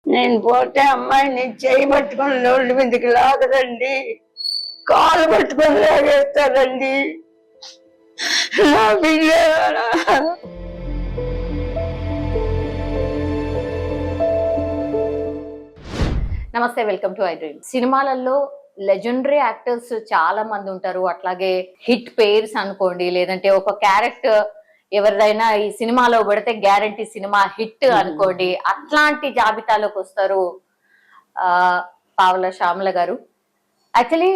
నేను పోతే అమ్మాయిని చేయి పట్టుకొని రోడ్డు మీదకి లాగదండి, కాలు పట్టుకొని లాగేస్తారండి. నా బిడ్డ నమస్తే, వెల్కమ్ టు ఐ డ్రీమ్. సినిమాలలో లెజెండరీ యాక్టర్స్ చాలా మంది ఉంటారు. అట్లాగే హిట్ పేర్స్ అనుకోండి, లేదంటే ఒక క్యారెక్టర్ ఎవరిదైనా ఈ సినిమాలో పెడితే గ్యారంటీ సినిమా హిట్ అనుకోండి, అట్లాంటి జాబితాలోకి వస్తారు పావలా శ్యామల గారు. యాక్చువల్లీ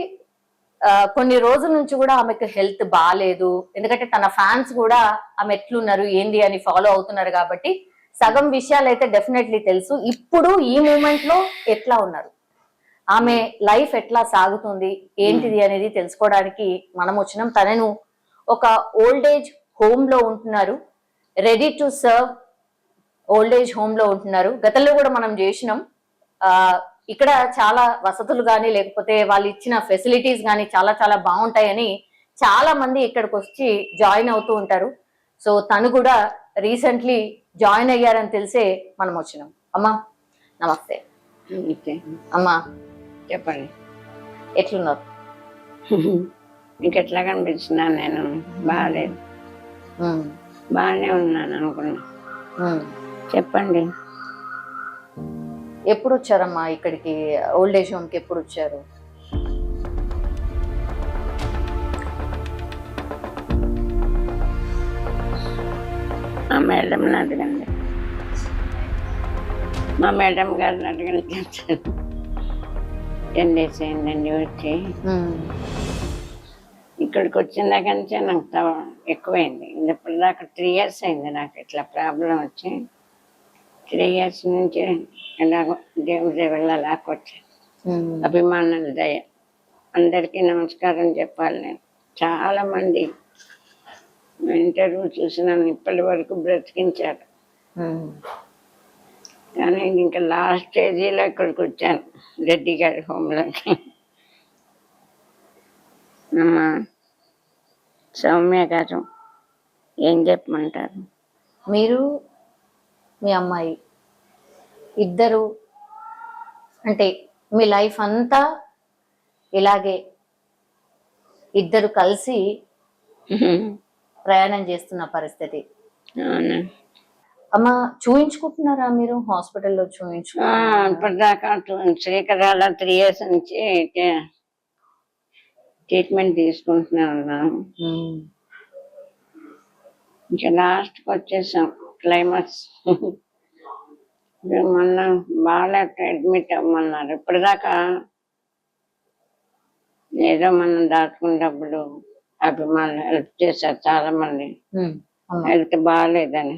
కొన్ని రోజుల నుంచి కూడా ఆమెకు హెల్త్ బాగాలేదు, ఎందుకంటే తన ఫ్యాన్స్ కూడా ఆమె ఎట్లున్నారు ఏంది అని ఫాలో అవుతున్నారు కాబట్టి సగం విషయాలు అయితే డెఫినెట్లీ తెలుసు. ఇప్పుడు ఈ మూమెంట్ లో ఎట్లా ఉన్నారు, ఆమె లైఫ్ ఎట్లా సాగుతుంది ఏంటిది అనేది తెలుసుకోవడానికి మనం వచ్చినాం. తనను ఒక ఓల్డ్ ఏజ్ హోమ్ లో ఉంటున్నారు, ready to serve old age home లో ఉంటున్నారు. గతంలో కూడా మనం చేసినాం. ఇక్కడ చాలా వసతులు కానీ లేకపోతే వాళ్ళు ఇచ్చిన ఫెసిలిటీస్ కానీ చాలా చాలా బాగుంటాయని చాలా మంది ఇక్కడికి వచ్చి జాయిన్ అవుతూ ఉంటారు. సో తను కూడా రీసెంట్లీ జాయిన్ అయ్యారని తెలిసే మనం వచ్చినాం. అమ్మా నమస్తే. అమ్మా చెప్పండి, ఎట్లున్నారు? ఇంకెట్లా కనిపిస్తున్నా? నేను బాగాలేదు, బాగానే ఉన్నాను అనుకున్నా. చెప్పండి, ఎప్పుడు వచ్చారమ్మా ఇక్కడికి ఓల్డ్ ఏజ్ హోమ్కి? ఎప్పుడు వచ్చారు? మా మేడం అడగండి, మా మేడం గారిని అడగండి చెప్తాను. 10 days అయిందండి వచ్చి. ఇక్కడికి వచ్చిందాక నుంచే నాకు ఎక్కువైంది. ఇప్పటిదాకా 3 years అయింది నాకు ఇట్లా ప్రాబ్లం వచ్చి. 3 years నుంచి ఎలాగో దేవుడి వెళ్ళాలాక వచ్చాను. అభిమానుల దయ. అందరికీ నమస్కారం చెప్పాలి. నేను చాలామంది ఇంటర్వ్యూ చూసినాను, ఇప్పటి వరకు బ్రతికించారు. కానీ ఇంకా లాస్ట్ స్టేజీలో ఇక్కడికి వచ్చాను, రెడ్డి గారి హోమ్లోకి. అమ్మా సౌమ్య గారు ఏం చెప్పమంటారు? మీరు మీ అమ్మాయి ఇద్దరు అంటే మీ లైఫ్ అంతా ఇలాగే ఇద్దరు కలిసి ప్రయాణం చేస్తున్న పరిస్థితి. అవునా అమ్మ, చూయించుకుంటున్నారా మీరు? హాస్పిటల్లో ఇప్పటిదాకా శ్రీకరాల 3 years నుంచి ట్రీట్మెంట్ తీసుకుంటున్నాను. ఇంకా లాస్ట్కి వచ్చేసాం, క్లైమాక్స్. మొన్న బాగా అడ్మిట్ అవ్వమన్నారు. ఇప్పటిదాకా ఏదో మనం దాచుకున్నప్పుడు అభిమానులు హెల్ప్ చేశారు చాలా మంది. హెల్త్ బాగాలేదని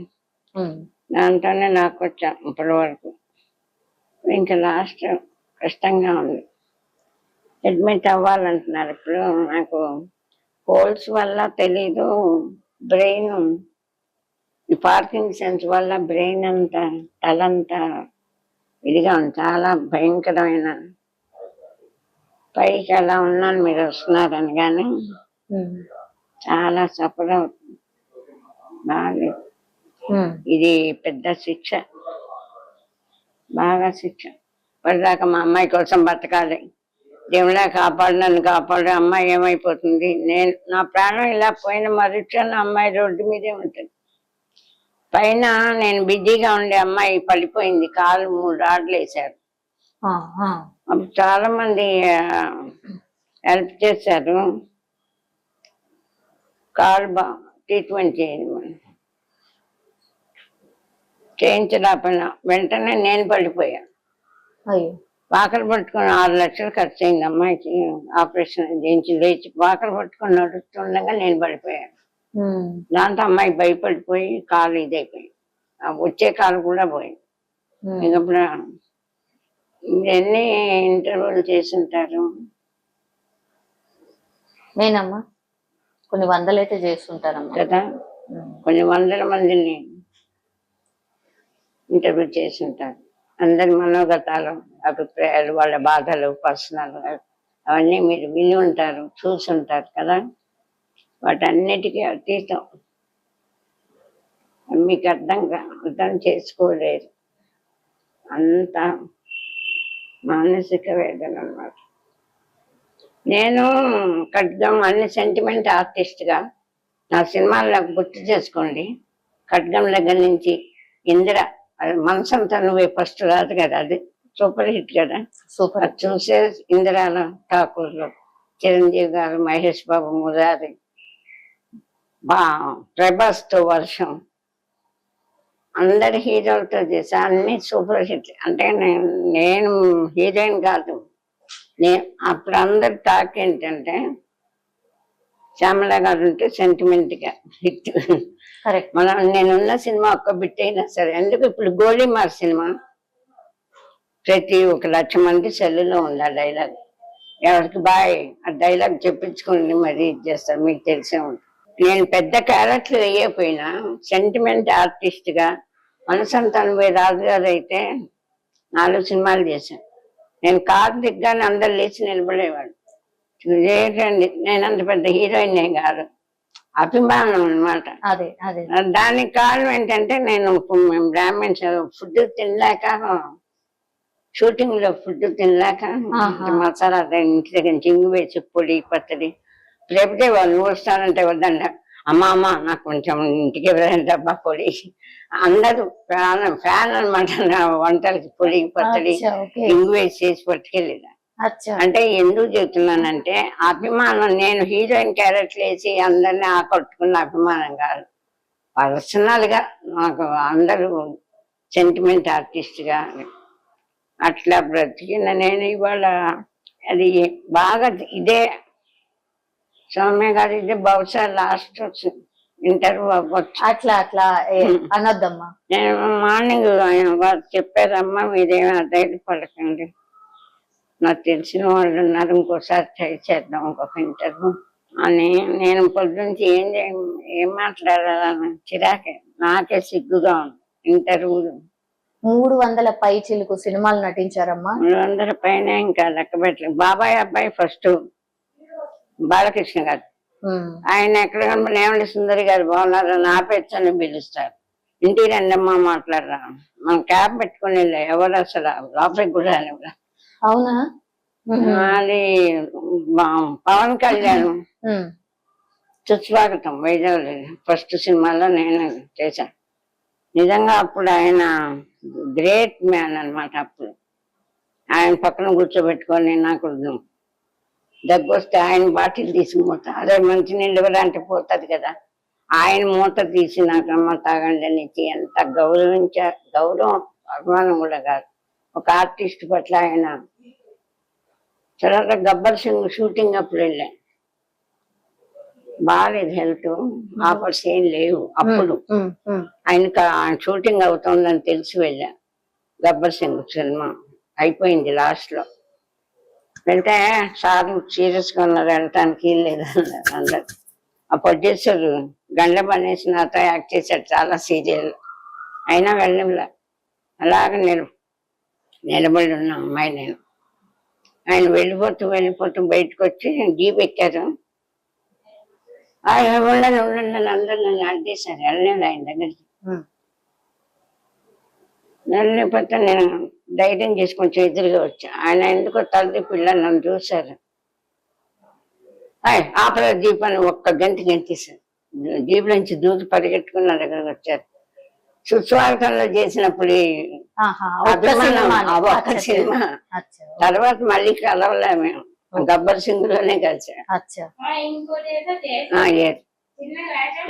దాంతోనే నాకు వచ్చాం ఇప్పటి వరకు. ఇంకా లాస్ట్ కష్టంగా ఉంది, అడ్మిట్ అవ్వాలంటున్నారు. ఇప్పుడు నాకు హోల్స్ వల్ల తెలీదు, బ్రెయిన్ ఈ పార్కిన్సన్స్ వల్ల బ్రెయిన్ అంతా తలంతా ఇదిగా ఉంది, చాలా భయంకరమైన. పైకి అలా ఉన్నాను మీరు వస్తున్నారని, కానీ చాలా సఫర్ అవుతుంది. బాగా ఇది పెద్ద శిక్ష, బాగా శిక్ష. ఇప్పటిదాకా మా అమ్మాయి కోసం బతకాలి, దేవుడా కాపాడు, నన్ను కాపాడు. అమ్మాయి ఏమైపోతుంది? నా ప్రాణం ఇలా పోయిన మరుక్షణం అమ్మాయి రోడ్డు మీదే ఉంటుంది. పైన నేను బిజీగా ఉండే అమ్మాయి పడిపోయింది, కాలు 3 రాడ్లు వేశారు. అప్పుడు చాలా మంది హెల్ప్ చేశారు. కాలు ట్రీట్మెంట్ చేయించలేకపోయినా వెంటనే నేను పడిపోయాను. వాకలు పట్టుకుని 6 లక్షలు ఖర్చు అయింది అమ్మాయికి ఆపరేషన్ చేయించి. లేచి వాకలు పట్టుకుని నడుస్తుండగా నేను పడిపోయాను. దాంతో అమ్మాయి భయపడిపోయి కాలు ఇదైపోయింది, వచ్చే కాలు కూడా పోయింది. ఇంకప్పుడు ఎన్ని ఇంటర్వ్యూలు చేస్తుంటారు? నేనమ్మా కొన్ని వందలైతే చేస్తుంటారమ్మా కదా, కొన్ని వందల మందిని ఇంటర్వ్యూ చేస్తుంటారు. అందరి మనోగతాలు, అభిప్రాయాలు, వాళ్ళ బాధలు, పర్సనల్ అవన్నీ మీరు విని ఉంటారు, చూసి ఉంటారు కదా. వాటన్నిటికీ అతీతం మీకు అర్థం చేసుకోలేరు. అంత మానసిక వేదన అన్నమాట. నేను ఖడ్గం అన్ని సెంటిమెంట్ ఆర్టిస్ట్గా నా సినిమాల్లో గుర్తు చేసుకోండి. ఖడ్గం దగ్గర నుంచి ఇందిర, అది మనసంతా నువ్వే ఫస్ట్ రాదు కదా, అది సూపర్ హిట్ కదా. సూపర్. అది చూసే ఇందిరాల ఠాకూర్లో చిరంజీవి గారు, మహేష్ బాబు, మురారి, ప్రభాస్తో వర్షం, అందరి హీరోలతో చేసా, అన్ని సూపర్ హిట్. అంటే నేను హీరోయిన్ కాదు, అప్పుడు అందరి టాక్ ఏంటంటే శ్యామల గారు ఉంటే సెంటిమెంట్గా హిట్. మనం నేనున్న సినిమా ఒక్క బిట్ అయినా సరే, ఎందుకు ఇప్పుడు గోలీమార్ సినిమా ప్రతి 1,00,000 మంది సెల్లులో ఉంది ఆ డైలాగ్. ఎవరికి బాయ్ ఆ డైలాగ్ చెప్పించుకోండి, మరి ఇది చేస్తారు, మీకు తెలిసే ఉంటుంది. నేను పెద్ద క్యారెక్టర్ వేయకపోయినా సెంటిమెంట్ ఆర్టిస్ట్గా మనసంతాను రాజుగారు అయితే 4 సినిమాలు చేశాను. నేను కారు దిగ్గానే అందరు లేచి నిలబడేవాడు. లేదండి, నేను అంత పెద్ద హీరోయిన్ కాదు, అభిమానం అనమాట. దానికి కారణం ఏంటంటే మేము బ్రాహ్మణ్స్ ఫుడ్ తినలేక, షూటింగ్ లో ఫుడ్ తినలేక మసాలా ఇంటి దగ్గర జింగు వేసి పొడి పచ్చడి రేపితే వాళ్ళు వస్తానంటే వద్దండి, అమ్మ నాకు కొంచెం ఇంటికి ఎవరైనా డబ్బా పొడి, అందరూ ఫ్యాన్ అనమాట. వంటలకి పొడి పచ్చడి జింగు వేసి చేసి పట్టుకెళ్ళేదా. అంటే ఎందుకు చెప్తున్నానంటే అభిమానం. నేను హీరోయిన్ క్యారెక్టర్ వేసి అందరినీ ఆకట్టుకున్న అభిమానం కాదు, పర్సనల్ గా నాకు అందరూ సెంటిమెంట్ ఆర్టిస్ట్ గా అట్లా బ్రతికిన నేను ఇవాళ అది బాగా ఇదే సౌమ్య గారు, ఇదే బహుశా లాస్ట్ ఇంటర్వ్యూ అవ్వచ్చు. అట్లా అనొద్దమ్మా. నేను మార్నింగ్ వారు చెప్పారమ్మా, మీరేమీ ధైర్యపడకండి, నాకు తెలిసిన వాళ్ళు ఉన్నారు, ఇంకోసారి ట్రై చేద్దాం ఇంకొక ఇంటర్వ్యూ అని. నేను పొద్దుంచి ఏం మాట్లాడాలని చిరాకే, నాకే సిగ్గుగా ఉంది. ఇంటర్వ్యూ 300 పై చిలుకు సినిమాలు నటించారమ్మా. 300 పైన ఇంకా లెక్క పెట్టలేదు. బాబాయ్ అబ్బాయి ఫస్ట్ బాలకృష్ణ గారు, ఆయన ఎక్కడ కనపడి ఏమండి సుందరి గారు బాగున్నారు నా పెచ్చని పిలుస్తారు, ఇంటికి రండమ్మా మాట్లాడరా, మనం క్యాబ్ పెట్టుకుని వెళ్ళా, ఎవరు అసలు లోపలికి కూడా అని. అవునా? అది పవన్ కళ్యాణ్ సుస్వాగతం వైజాగ్ ఫస్ట్ సినిమాలో నేను చేశాను. నిజంగా అప్పుడు ఆయన గ్రేట్ మ్యాన్ అనమాట. అప్పుడు ఆయన పక్కన కూర్చోబెట్టుకొని నాకు దగ్గు వస్తే ఆయన బాటిల్ తీసి మూత, అదే మంచి నీళ్ళు ఇవ్వాలంటే పోతుంది కదా, ఆయన మూత తీసి నాకమ్మ తాగండి అని ఇచ్చి ఎంత గౌరవం అభిమానం కూడా కాదు ఒక ఆర్టిస్ట్ పట్ల ఆయన. తర్వాత గబ్బర్ సింగ్ షూటింగ్ అప్పుడు వెళ్ళా, బాగాలేదు హెల్త్, ఆఫర్స్ ఏం లేవు అప్పుడు. ఆయన షూటింగ్ అవుతుందని తెలిసి వెళ్ళా. గబ్బర్ సింగ్ సినిమా అయిపోయింది, లాస్ట్ లో వెళ్తే సార్ సీరియస్ గా ఉన్నారు, వెళ్ళటానికి లేదు అందరు. ఆ ప్రొడ్యూసర్ గండ్ల పనేసి నాతో యాక్ట్ చేశాడు చాలా సీరియల్, అయినా వెళ్ళంలా, అలాగే నిలబడి ఉన్న అమ్మాయి నేను. ఆయన వెళ్ళిపోతూ బయటకు వచ్చి జీప్ ఎక్కారు, ఉండండి అందరూ నన్ను అడ్డేశారు, వెళ్ళలేదు ఆయన దగ్గరికి. వెళ్ళిపోతే నేను ధైర్యం చేసి కొంచెం ఎదురుగా వచ్చా. ఆయన ఎందుకో తల్లి పిల్లలు నన్ను చూశారు, ఆపల జీప్ అని ఒక్క గంటేశారు. జీప్ నుంచి దూకి పరిగెట్టుకుని నా దగ్గరకు వచ్చారు. సుస్వాగతంలో చేసినప్పుడు ఒక్క సినిమా, తర్వాత మళ్ళీ కలవలే మేము, గబ్బర్ సింగ్ లోనే కలిసా.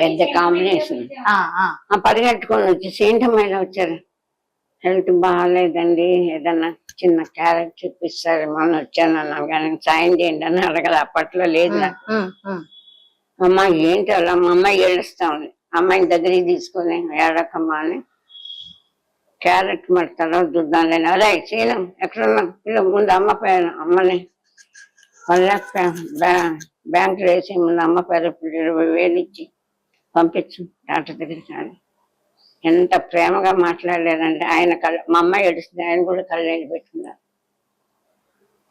పెద్ద కాంబినేషన్. పరిగెట్టుకొని వచ్చి ఏంటమ్మాయిలో వచ్చారు, హెల్త్ బాగాలేదండి, ఏదన్నా చిన్న క్యారెక్టర్ చూపిస్తారు మనం వచ్చాను అన్నాను, కానీ సాయం చేయండి అని అడగదు, అప్పట్లో లేదు. అమ్మ ఏంటి అలా, మా అమ్మాయి ఏడుస్తా ఉంది, అమ్మాయిని దగ్గరికి తీసుకొని ఏడకమ్మా అని క్యారెట్ మడతాలో చూద్దాం లేని, అదే చేయలేం ఎక్కడున్నా పిల్లలు ముందు అమ్మ పేరు, అమ్మని వాళ్ళ బ్యాంకులో వేసి ముందు అమ్మ పేరు 20,000 ఇచ్చి పంపించు డాక్టర్ దగ్గరికి అని. ఎంత ప్రేమగా మాట్లాడారంటే ఆయన మా అమ్మాయి ఏడుస్తుంది, ఆయన కూడా కళ్ళని పెట్టుకున్నారు.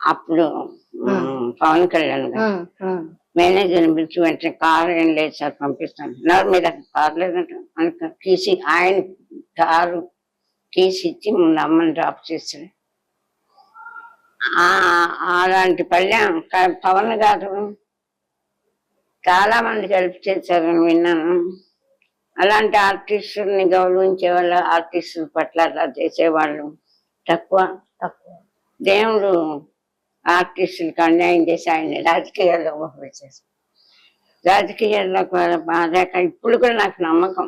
అప్పుడు పవన్ కళ్యాణ్ గారు మేనేజర్ పిలిచి వెంటనే కారు ఏం లేదు సార్ పంపిస్తాను. ఎవరి మీద కారు లేదంటే మనకు కీసి ఆయన కారు కీసి ఇచ్చి ముందు అమ్మని డ్రాప్ చేస్తాడు. అలాంటి పల్లెం పవన్ గారు చాలా మందికి హెల్ప్ చేశారని విన్నాను. అలాంటి ఆర్టిస్టుల్ని గౌరవించే వాళ్ళు ఆర్టిస్టుల పట్ల అలా చేసేవాళ్ళు తక్కువ. దేవుడు ఆర్టిస్టులకు అన్యాయం చేసి ఆయన రాజకీయాల్లో పంపించేసి రాజకీయాల్లోకి బాధాక ఇప్పుడు కూడా నాకు నమ్మకం.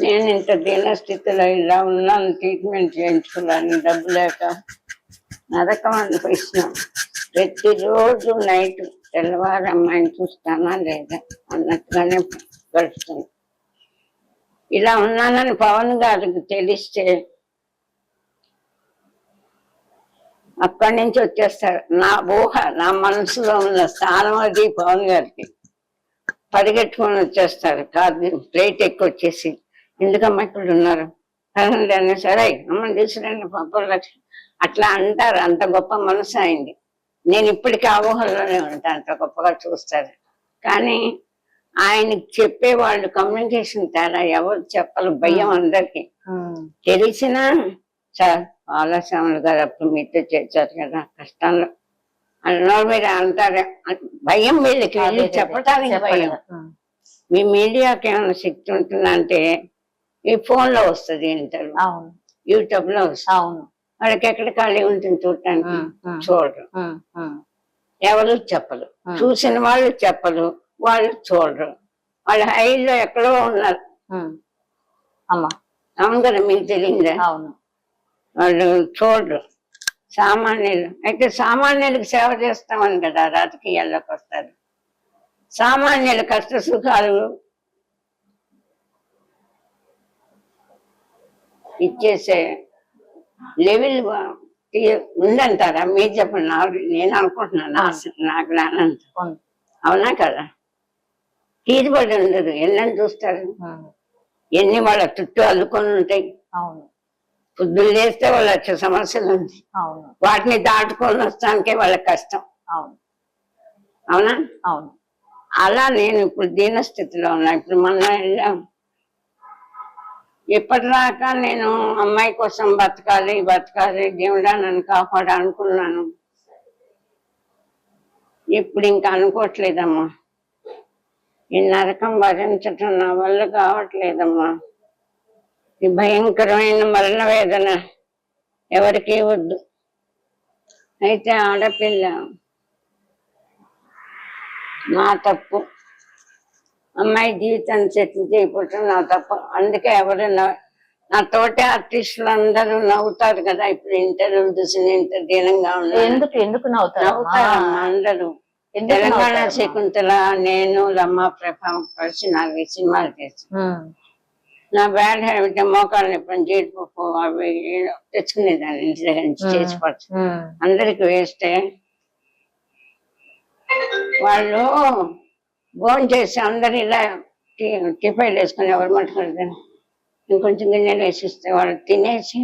నేను ఇంత దీనస్థితిలో ఇలా ఉన్నాను, ట్రీట్మెంట్ చేయించుకున్నాను డబ్బు లేక నరకం అనిపిస్తున్నాం. ప్రతిరోజు నైట్ తెల్లవారు అమ్మాయిని చూస్తానా లేదా అన్నట్టుగానే గడుస్తుంది. ఇలా ఉన్నానని పవన్ గారికి తెలిస్తే అక్కడి నుంచి వచ్చేస్తారు. నా ఊహ, నా మనసులో ఉన్న స్థానం అది పవన్ గారికి. పరిగెట్టుకొని వచ్చేస్తారు, కాదు ప్లేట్ ఎక్కువ వచ్చేసి ఎందుకమ్మా ఇక్కడ ఉన్నారు కదండి సరే అమ్మని తీసుకురండి పప్పుల లక్ష్మి అట్లా అంటారు. అంత గొప్ప మనసు అయింది. నేను ఇప్పటికీ ఆ ఊహల్లోనే ఉంటాను, అంత గొప్పగా చూస్తారు. కానీ ఆయనకి చెప్పేవాళ్ళు కమ్యూనికేషన్ తేడా, ఎవరు చెప్పాలి భయం అందరికి. తెలిసినా సార్ ఆలోచనలు గారు అప్పుడు మీతో చేశారు కదా కష్టాల్లో అన్న మీరు అంటారు. భయం వీళ్ళకి వెళ్ళి చెప్పడానికి భయం. మీ మీడియాకి ఏమైనా శక్తి ఉంటుందంటే ఈ ఫోన్ లో వస్తుంది, ఇంటర్వ్యూ యూట్యూబ్ లో వస్తుంది. వాళ్ళకి ఎక్కడ ఖాళీ ఉంటుంది చూడటానికి, చూడరు. ఎవరు చెప్పరు, చూసిన వాళ్ళు చెప్పరు, వాళ్ళు చూడరు. వాళ్ళు హైలో ఎక్కడో ఉన్నారు. అవును కదా, మీకు తెలియదా? వాళ్ళు చూడరు సామాన్యులు. అయితే సామాన్యులకు సేవ చేస్తామని కదా రాజకీయాల్లోకి వస్తారు. సామాన్యుల కష్ట సుఖాలు ఇచ్చేసే లెవెల్ ఉందంటారా మీరు చెప్పండి. నేను అనుకుంటున్నాను, నా జ్ఞానంతో. అవునా కదా? తీరుబడి ఉండదు. ఎన్నని చూస్తారు, ఎన్ని వాళ్ళ చుట్టూ అల్లుకొని ఉంటాయి. పొద్దులు చేస్తే వాళ్ళ 1,00,000 సమస్యలు ఉంది. వాటిని దాటుకొని వస్తానికే వాళ్ళకి కష్టం. అవునా? అలా నేను ఇప్పుడు దీనస్థితిలో ఉన్నా. ఇప్పుడు మొన్న ఇప్పటిదాకా నేను అమ్మాయి కోసం బతకాలి దేవుడా నన్ను కాపాడు అనుకున్నాను. ఇప్పుడు ఇంకా అనుకోవట్లేదమ్మా. ఈ నరకం భరించటం నా వల్ల కావట్లేదమ్మా. ఈ భయంకరమైన మరణ వేదన ఎవరికీ వద్దు. అయితే ఆడపిల్ల నా తప్పు, అమ్మాయి జీవితాన్ని సెటిల్ చేయకపోవటం నా తప్పు. అందుకే ఎవరైనా నా తోటి ఆర్టిస్టులు అందరూ నవ్వుతారు కదా. ఇప్పుడు ఇంటర్వ్యూలు చూసి ఇంత దీనంగా ఉన్నారు. ఎందుకు నవ్వుతారమ్మా అందరూ? తెలంగాణ శకుంతల, నేను, లమ్మ ప్రభావం కలిసి 4 సినిమాలు చేస్తాను. నా బ్యాడ్ హ్యాబిట్ మోకాళ్ళని పని జీడిపప్పు అవి తెచ్చుకునేదాన్ని ఇంటి దగ్గర నుంచి చేసిపోవచ్చు. అందరికి వేస్తే వాళ్ళు భోజనం చేసి అందరు ఇలా టిఫైలు వేసుకొని ఎవరు మట్టుకుంటారు, ఇంకొంచెం గిన్నెలు వేసిస్తే వాళ్ళు తినేసి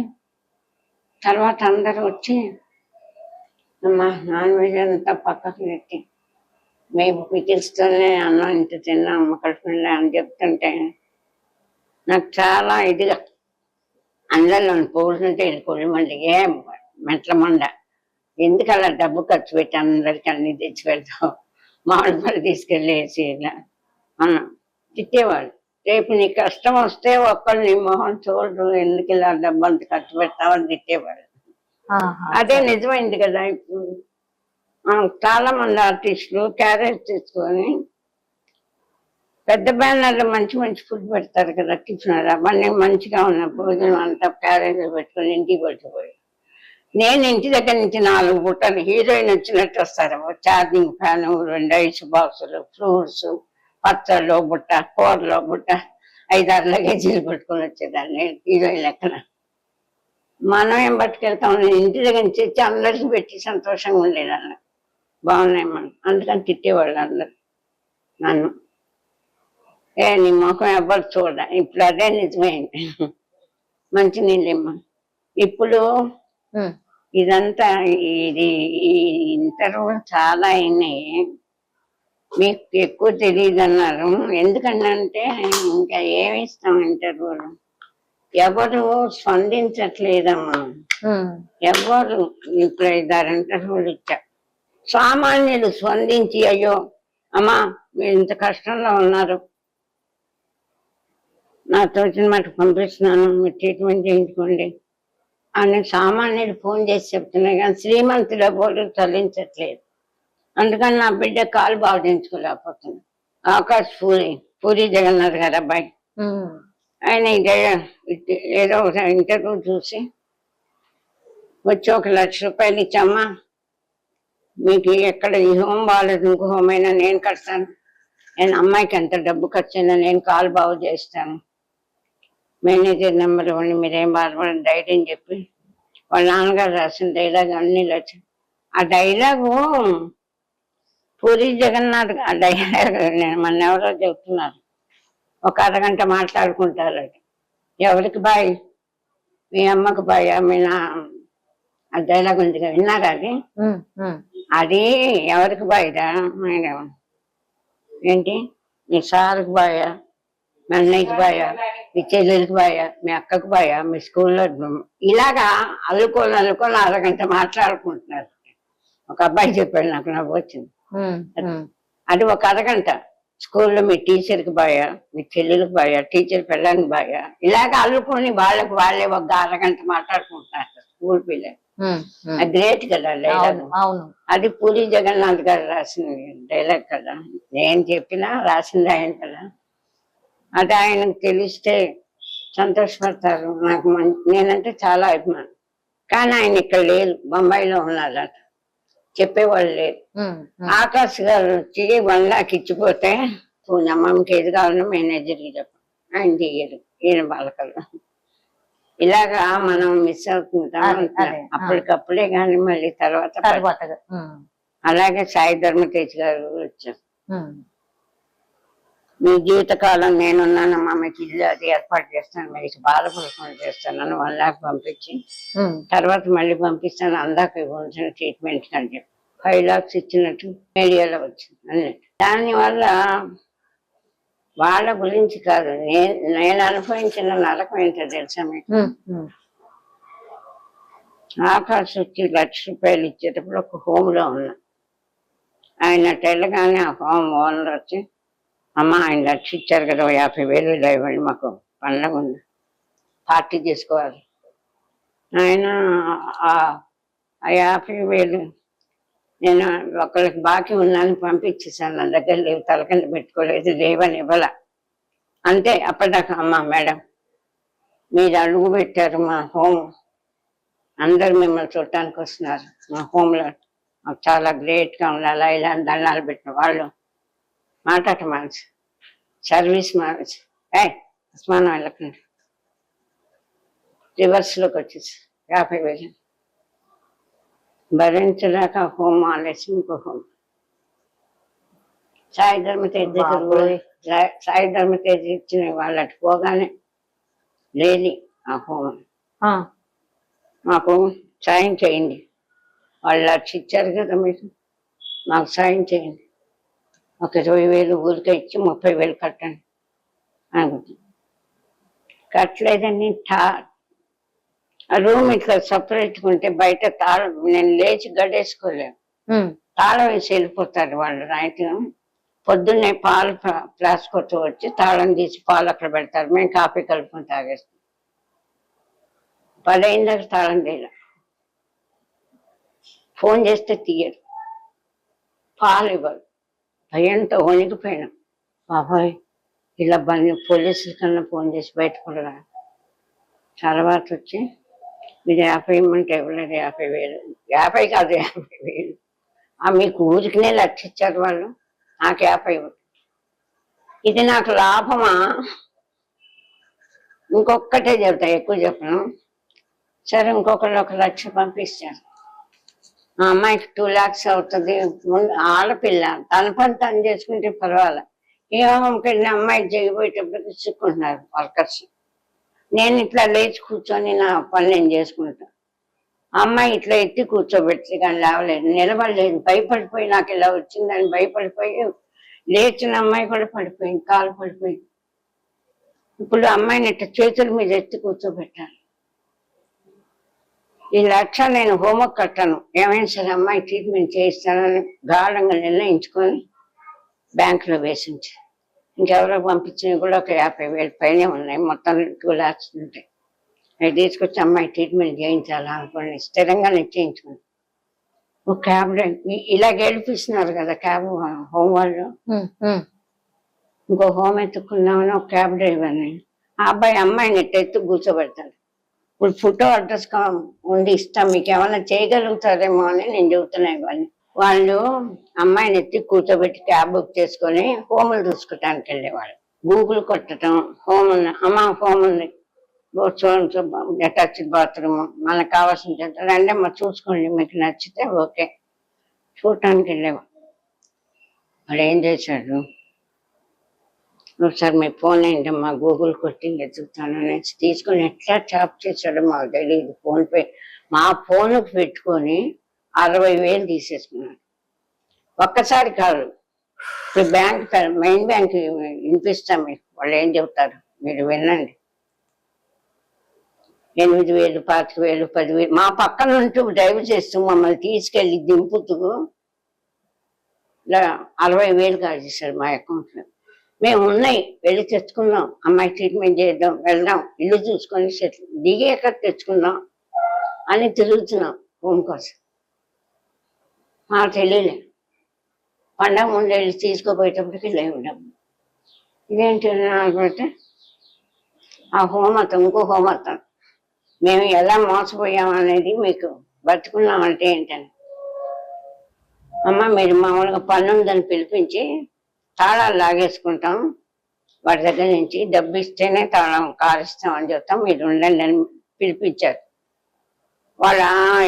తర్వాత అందరూ వచ్చి అమ్మా నాన్ వెజ్ అంతా పక్కకు పెట్టి మేము పికిల్స్తోనే అన్నం ఇంత తిన్నాం కడుపులే అని చెప్తుంటే నాకు చాలా ఇదిగా అందరిలో పోతుంటే కొలి మంది ఏం మెట్ల మండ ఎందుకు అలా డబ్బు ఖర్చు పెట్టి అందరికి అన్ని తెచ్చి పెడతాం, మామిడి పళ్ళు తీసుకెళ్ళేసి ఇలా అన్నం తిట్టేవాళ్ళు. రేపు నీ కష్టం వస్తే ఒక్కళ్ళు నీ మొహం చూడరు, ఎందుకు ఇలా డబ్బు అంత ఖర్చు పెడతామని తిట్టేవాళ్ళు. అదే నిజమైంది కదా. ఇప్పుడు చాలా మంది ఆర్టిస్టులు క్యారేజ్ తీసుకొని పెద్ద బ్యానర్లో మంచి మంచి ఫుడ్ పెడతారు కదా, టిఫిన్ అవన్నీ మంచిగా ఉన్న భోజనం అంతా క్యారేజ్లో పెట్టుకొని ఇంటికి పట్టుకుపోయి, నేను ఇంటి దగ్గర నుంచి 4 బుట్టలు హీరోయిన్ వచ్చినట్టు వస్తారు. ఛార్జింగ్ ఫ్యాను, 2 ఐస్ బాక్సులు, ఫ్రూట్స్, పచ్చళ్ళు బుట్ట, కూరలో బుట్ట, 5-6 లగేజీలు పట్టుకొని వచ్చేదాన్ని హీరోయిన్ లెక్కన. మనం ఏం పట్టుకెళ్తాం, ఇంటి దగ్గర నుంచి తెచ్చి అందరికి పెట్టి సంతోషంగా ఉండేదాన్ని. బాగున్నాయి మనం, అందుకని తిట్టేవాళ్ళు అందరు నన్ను. నీ ముఖం ఎవ్వరు చూడ. ఇప్పుడు అదే నిజమైంది. మంచి నీళ్ళేమ్మా. ఇప్పుడు ఇదంతా ఇది ఈ ఇంటర్వ్యూ చాలా అయినాయి. మీకు ఎక్కువ తెలియదు అన్నారు. ఎందుకనంటే ఇంకా ఏమి ఇస్తాం ఇంటర్వ్యూలు, ఎవరు స్పందించట్లేదమ్మా. ఎవరు ఇప్పుడు 5-6 ఇంటర్వ్యూలు ఇచ్చా, సామాన్యులు స్పందించి అయ్యో అమ్మా మీరు ఇంత కష్టంలో ఉన్నారు, నాతో వచ్చిన మాట పంపిస్తున్నాను, మీరు ట్రీట్మెంట్ చేయించుకోండి అని సామాన్యులు ఫోన్ చేసి చెప్తున్నాయి. కానీ శ్రీమంతులు ఎవరు చలించట్లేదు. అందుకని నా బిడ్డ కాలు బాగు చేయించుకోలేకపోతుంది. ఆకాష్ పూరి జగన్నాథ్ గారు అబ్బాయి, ఆయన ఏదో ఒక ఇంటర్వ్యూ చూసి వచ్చి 1 లక్ష రూపాయలు ఇచ్చమ్మా, మీకు ఎక్కడ ఈ హోమ్ బాగాలేదు, ఇంకో హోమ్ అయినా నేను కడతాను, నేను అమ్మాయికి ఎంత డబ్బు ఖర్చైనా నేను కాలు బాగు చేస్తాను, మేనేజర్ నెంబర్ ఇవ్వండి, మీరేం బాధపడండి ధైర్యం చెప్పి వాళ్ళ నాన్నగారు రాసిన డైలాగ్ అన్ని లక్ష. ఆ డైలాగు పూరి జగన్నాథ్, ఆ డైలాగ్ నేను మన ఎవరో చెప్తున్నారు, 1 అరగంట మాట్లాడుకుంటారు. అది ఎవరికి బాయ్, మీ అమ్మకు బాయ్, మీ ఆ డైలాగ్ ఉంది కదా, విన్నారా అది? అది ఎవరికి బాయ్రా, ఏంటి మీ సార్కి బాయా, మీ అన్నయ్యకి బాయా, మీ చెల్లెలకి బాయా, మీ అక్కకు బాయా, మీ స్కూల్లో ఇలాగా అల్లుకొని 1 అరగంట మాట్లాడుకుంటున్నారు. ఒక అబ్బాయి చెప్పాడు, నాకు నవ్వు వచ్చింది. అది 1 అరగంట. స్కూల్లో మీ టీచర్కి బాయా, మీ చెల్లెలకు బాయా, టీచర్ పిల్లలకి బాయా, ఇలాగ అల్లుకొని వాళ్ళకి వాళ్ళే 1 అరగంట మాట్లాడుకుంటున్నారు స్కూల్ పిల్లలు. గ్రేట్ కదా డైలాగ్. అది పూరి జగన్నాథ్ గారు రాసిన డైలాగ్ కదా, నేను చెప్పినా రాసింది ఆయన కదా. అది ఆయనకు తెలిస్తే సంతోషపడతారు. నాకు నేనంటే చాలా అభిమానం. కానీ ఆయన ఇక్కడ లేరు, బొంబాయిలో ఉన్నారట, చెప్పేవాళ్ళు లేరు. ఆకాష్ గారు వచ్చి 1 లాక్ ఇచ్చిపోతే అమ్మకి ఏది కావాలన్నా మేనేజర్కి చెప్పాను, ఆయన తీయరు, ఈయన బాలకలు. ఇలాగా మనం మిస్ అవుతుంటాం అప్పటికప్పుడే, కానీ మళ్ళీ తర్వాత. అలాగే సాయి ధర్మతేజ్ గారు వచ్చారు, మీ జీవితకాలం నేనున్నానమ్మా, మీకు ఇల్లు అది ఏర్పాటు చేస్తాను, మీకు బాధపడకుండా చేస్తానని 1 లాక్ పంపించి తర్వాత మళ్ళీ పంపిస్తాను, అందాక ఇవ్వాల్సిన ట్రీట్మెంట్ అని చెప్పి 5 లాక్స్ ఇచ్చినట్టు మీడియాలో వచ్చింది అన్నట్టు. దానివల్ల వాళ్ళ గురించి కాదు, నేను అనుభవించిన నరకం ఏంటో తెలుసా మీకు? ఆకాశ్ వచ్చి 1 లక్ష రూపాయలు ఇచ్చేటప్పుడు ఒక హోమ్లో ఉన్నా. ఆయన తెల్లగానే ఆ హోమ్ ఓనర్ వచ్చి, అమ్మ ఆయన 1 లక్ష ఇచ్చారు కదా, 50,000 ఇలా ఇవ్వండి, మాకు పండగ ఉంది, పార్టీ చేసుకోవాలి. ఆయన ఆ 50,000 నేను ఒకరికి బాకీ ఉన్నాను పంపించేసాను, నా దగ్గర లేవు, తలకింద పెట్టుకోలేదు, లేవని ఇవ్వాల అంతే. అప్పటిదాకా అమ్మ మేడం మీరు అడుగు పెట్టారు మా హోమ్, అందరు మిమ్మల్ని చూడటానికి వస్తున్నారు, మా హోమ్లో మాకు చాలా గ్రేట్గా ఉండాలి, ఇలా దండాలు పెట్టిన వాళ్ళు మాట్లాట మానేసి, సర్వీస్ మానేసి, అస్మానం వెళ్ళకండి, రివర్స్లోకి వచ్చేసి 50,000 భరించలేక హోమ్ మానేసి ఇంకో హోమ్. సాయి ధర్మతేజ్ దగ్గర సాయి ధర్మతేజ్ ఇచ్చిన వాళ్ళకి పోగానే లేని ఆ హోమ్, మాకు సాయం చేయండి, వాళ్ళు 1 లక్ష ఇచ్చారు కదా మీకు, మాకు సాయం చేయండి, ఒక 20,000 ఊరికే ఇచ్చి 30,000 కట్టండి అనుకుంటున్నాను. కట్టలేదని రూమ్ ఇట్లా సపరేట్ ఉంటే బయట తాళం, నేను లేచి గడేసుకోలేను, తాళం వేసి వెళ్ళిపోతారు వాళ్ళు. నైట్ పొద్దున్నే పాలు ఫ్లాస్క్ వచ్చి తాళం తీసి పాలు అక్కడ పెడతారు, మేము కాఫీ కలుపుకొని తాగేస్తాం. 10 అయిన దాకా తాళం తీయాలి, ఫోన్ చేస్తే తీయరు, పాలు ఇవ్వరు. భయంతో వణికిపోయినాం, బాబాయ్ ఇలా పోలీసుల కన్నా ఫోన్ చేసి బయటపడరా. తర్వాత వచ్చి మీరు 50 ఇమ్మంటే ఇవ్వలేదు, 50,000, 50 కాదు 50,000, మీకు ఊరికినే 1 లక్ష ఇచ్చారు వాళ్ళు, నాకు 50. ఇది నాకు లాభమా? ఇంకొక్కటే చెప్తా, ఎక్కువ చెప్పను. సరే ఇంకొకళ్ళు 1 లక్ష పంపిస్తాను, ఆ అమ్మాయికి 2 lakhs అవుతుంది. ఆడపిల్ల తన పని తను చేసుకుంటే పర్వాలేదు, ఏమోకెళ్ళి అమ్మాయికి చేయబోయేటప్పటికి చిక్కుంటున్నారు వర్కర్స్. నేను ఇట్లా లేచి కూర్చొని నా పని నేను చేసుకుంటాను, అమ్మాయి ఇట్లా ఎత్తి కూర్చోబెట్టి కానీ లేవలేదు, నిలబడలేదు, భయపడిపోయి నాకు ఇలా వచ్చిందని భయపడిపోయి లేచిన అమ్మాయి కూడా పడిపోయింది, కాలు పడిపోయింది. ఇప్పుడు అమ్మాయిని ఇట్లా చేతుల మీద ఎత్తి కూర్చోబెట్టాను. ఈ లక్ష నేను హోంవర్క్ కట్టాను, ఏమైనా సరే అమ్మాయి ట్రీట్మెంట్ చేయిస్తానని గాఢంగా నిర్ణయించుకొని బ్యాంకులో వేసింది. ఇంకెవరో పంపించినవి కూడా ఒక 50,000 పైనే ఉన్నాయి, మొత్తం 2 lakhs ఉంటాయి. అవి తీసుకొచ్చి అమ్మాయి ట్రీట్మెంట్ చేయించాలా అనుకోండి, స్థిరంగా నిశ్చయించుకుని ఒక క్యాబ్ ఇలా గెలిపిస్తున్నారు కదా క్యాబ్ హోమ్ వాళ్ళు. ఇంకో హోమ్ ఎత్తుకున్నామని ఒక క్యాబ్ డ్రైవర్ని, ఆ అబ్బాయి అమ్మాయిని ఎత్తు కూర్చోబెడతాడు. ఇప్పుడు ఫోటో అడ్రస్ ఉంది ఇస్తాం, మీకు ఏమైనా చేయగలుగుతారేమో అని నేను చెబుతున్నాయి. వాళ్ళు అమ్మాయిని ఎత్తి కూర్చోబెట్టి క్యాబ్ బుక్ చేసుకొని హోములు చూసుకోవటానికి వెళ్ళేవాళ్ళు. గూగుల్ కొట్టడం, హోమ్ ఉంది అమ్మ, హోమ్ ఉంది, అటాచ్డ్ బాత్రూమ్, మనకు కావాల్సిన రండి అమ్మ చూసుకోండి, మీకు నచ్చితే ఓకే, చూడటానికి వెళ్ళేవాడు. వాడు ఏం చేశాడు, ఒకసారి మీ ఫోన్ ఏంటమ్మా గూగుల్ కొట్టి వెతుకుతాను అనేసి తీసుకొని ఎట్లా చాప్ చేశాడో మాకు తెలియదు. ఫోన్పే మా ఫోన్కి పెట్టుకొని 60,000 తీసేసుకున్నాడు. ఒక్కసారి కాదు, ఇప్పుడు బ్యాంక్ మెయిన్ బ్యాంక్ వినిపిస్తాం మీకు, వాళ్ళు ఏం చెబుతారు మీరు వినండి. 8,000, 25,000, 10,000 మా పక్కన ఉంటూ డ్రైవ్ చేస్తూ మమ్మల్ని తీసుకెళ్ళి దింపుతూ 60,000 కాల్ చేశారు మా అకౌంట్లో. మేము ఉన్నాయి, వెళ్ళి తెచ్చుకున్నాం, అమ్మాయి ట్రీట్మెంట్ చేద్దాం, వెళ్దాం, ఇల్లు చూసుకొని సెటిల్ దిగాక తెచ్చుకుందాం అని తిరుగుతున్నాం హోమ్ కోసం. మాకు తెలియలే, పండగ ముందు వెళ్ళి తీసుకోపోయేటప్పటికి లేవు డబ్బు. ఇదేంటి అనుకుంటే ఆ హోమ్ అతను ఇంకో హోమ్ అతను మేము ఎలా మోసపోయాం అనేది మీకు బతుకున్నామంటే ఏంటని, అమ్మ మీరు మామూలుగా పన్ను ఉందని పిలిపించి తాళాలు లాగేసుకుంటాం, వాడి దగ్గర నుంచి డబ్బు ఇస్తేనే తాళం కారుస్తాం అని చెప్తాం, మీరు ఉండండి అని పిలిపించారు. వాళ్ళు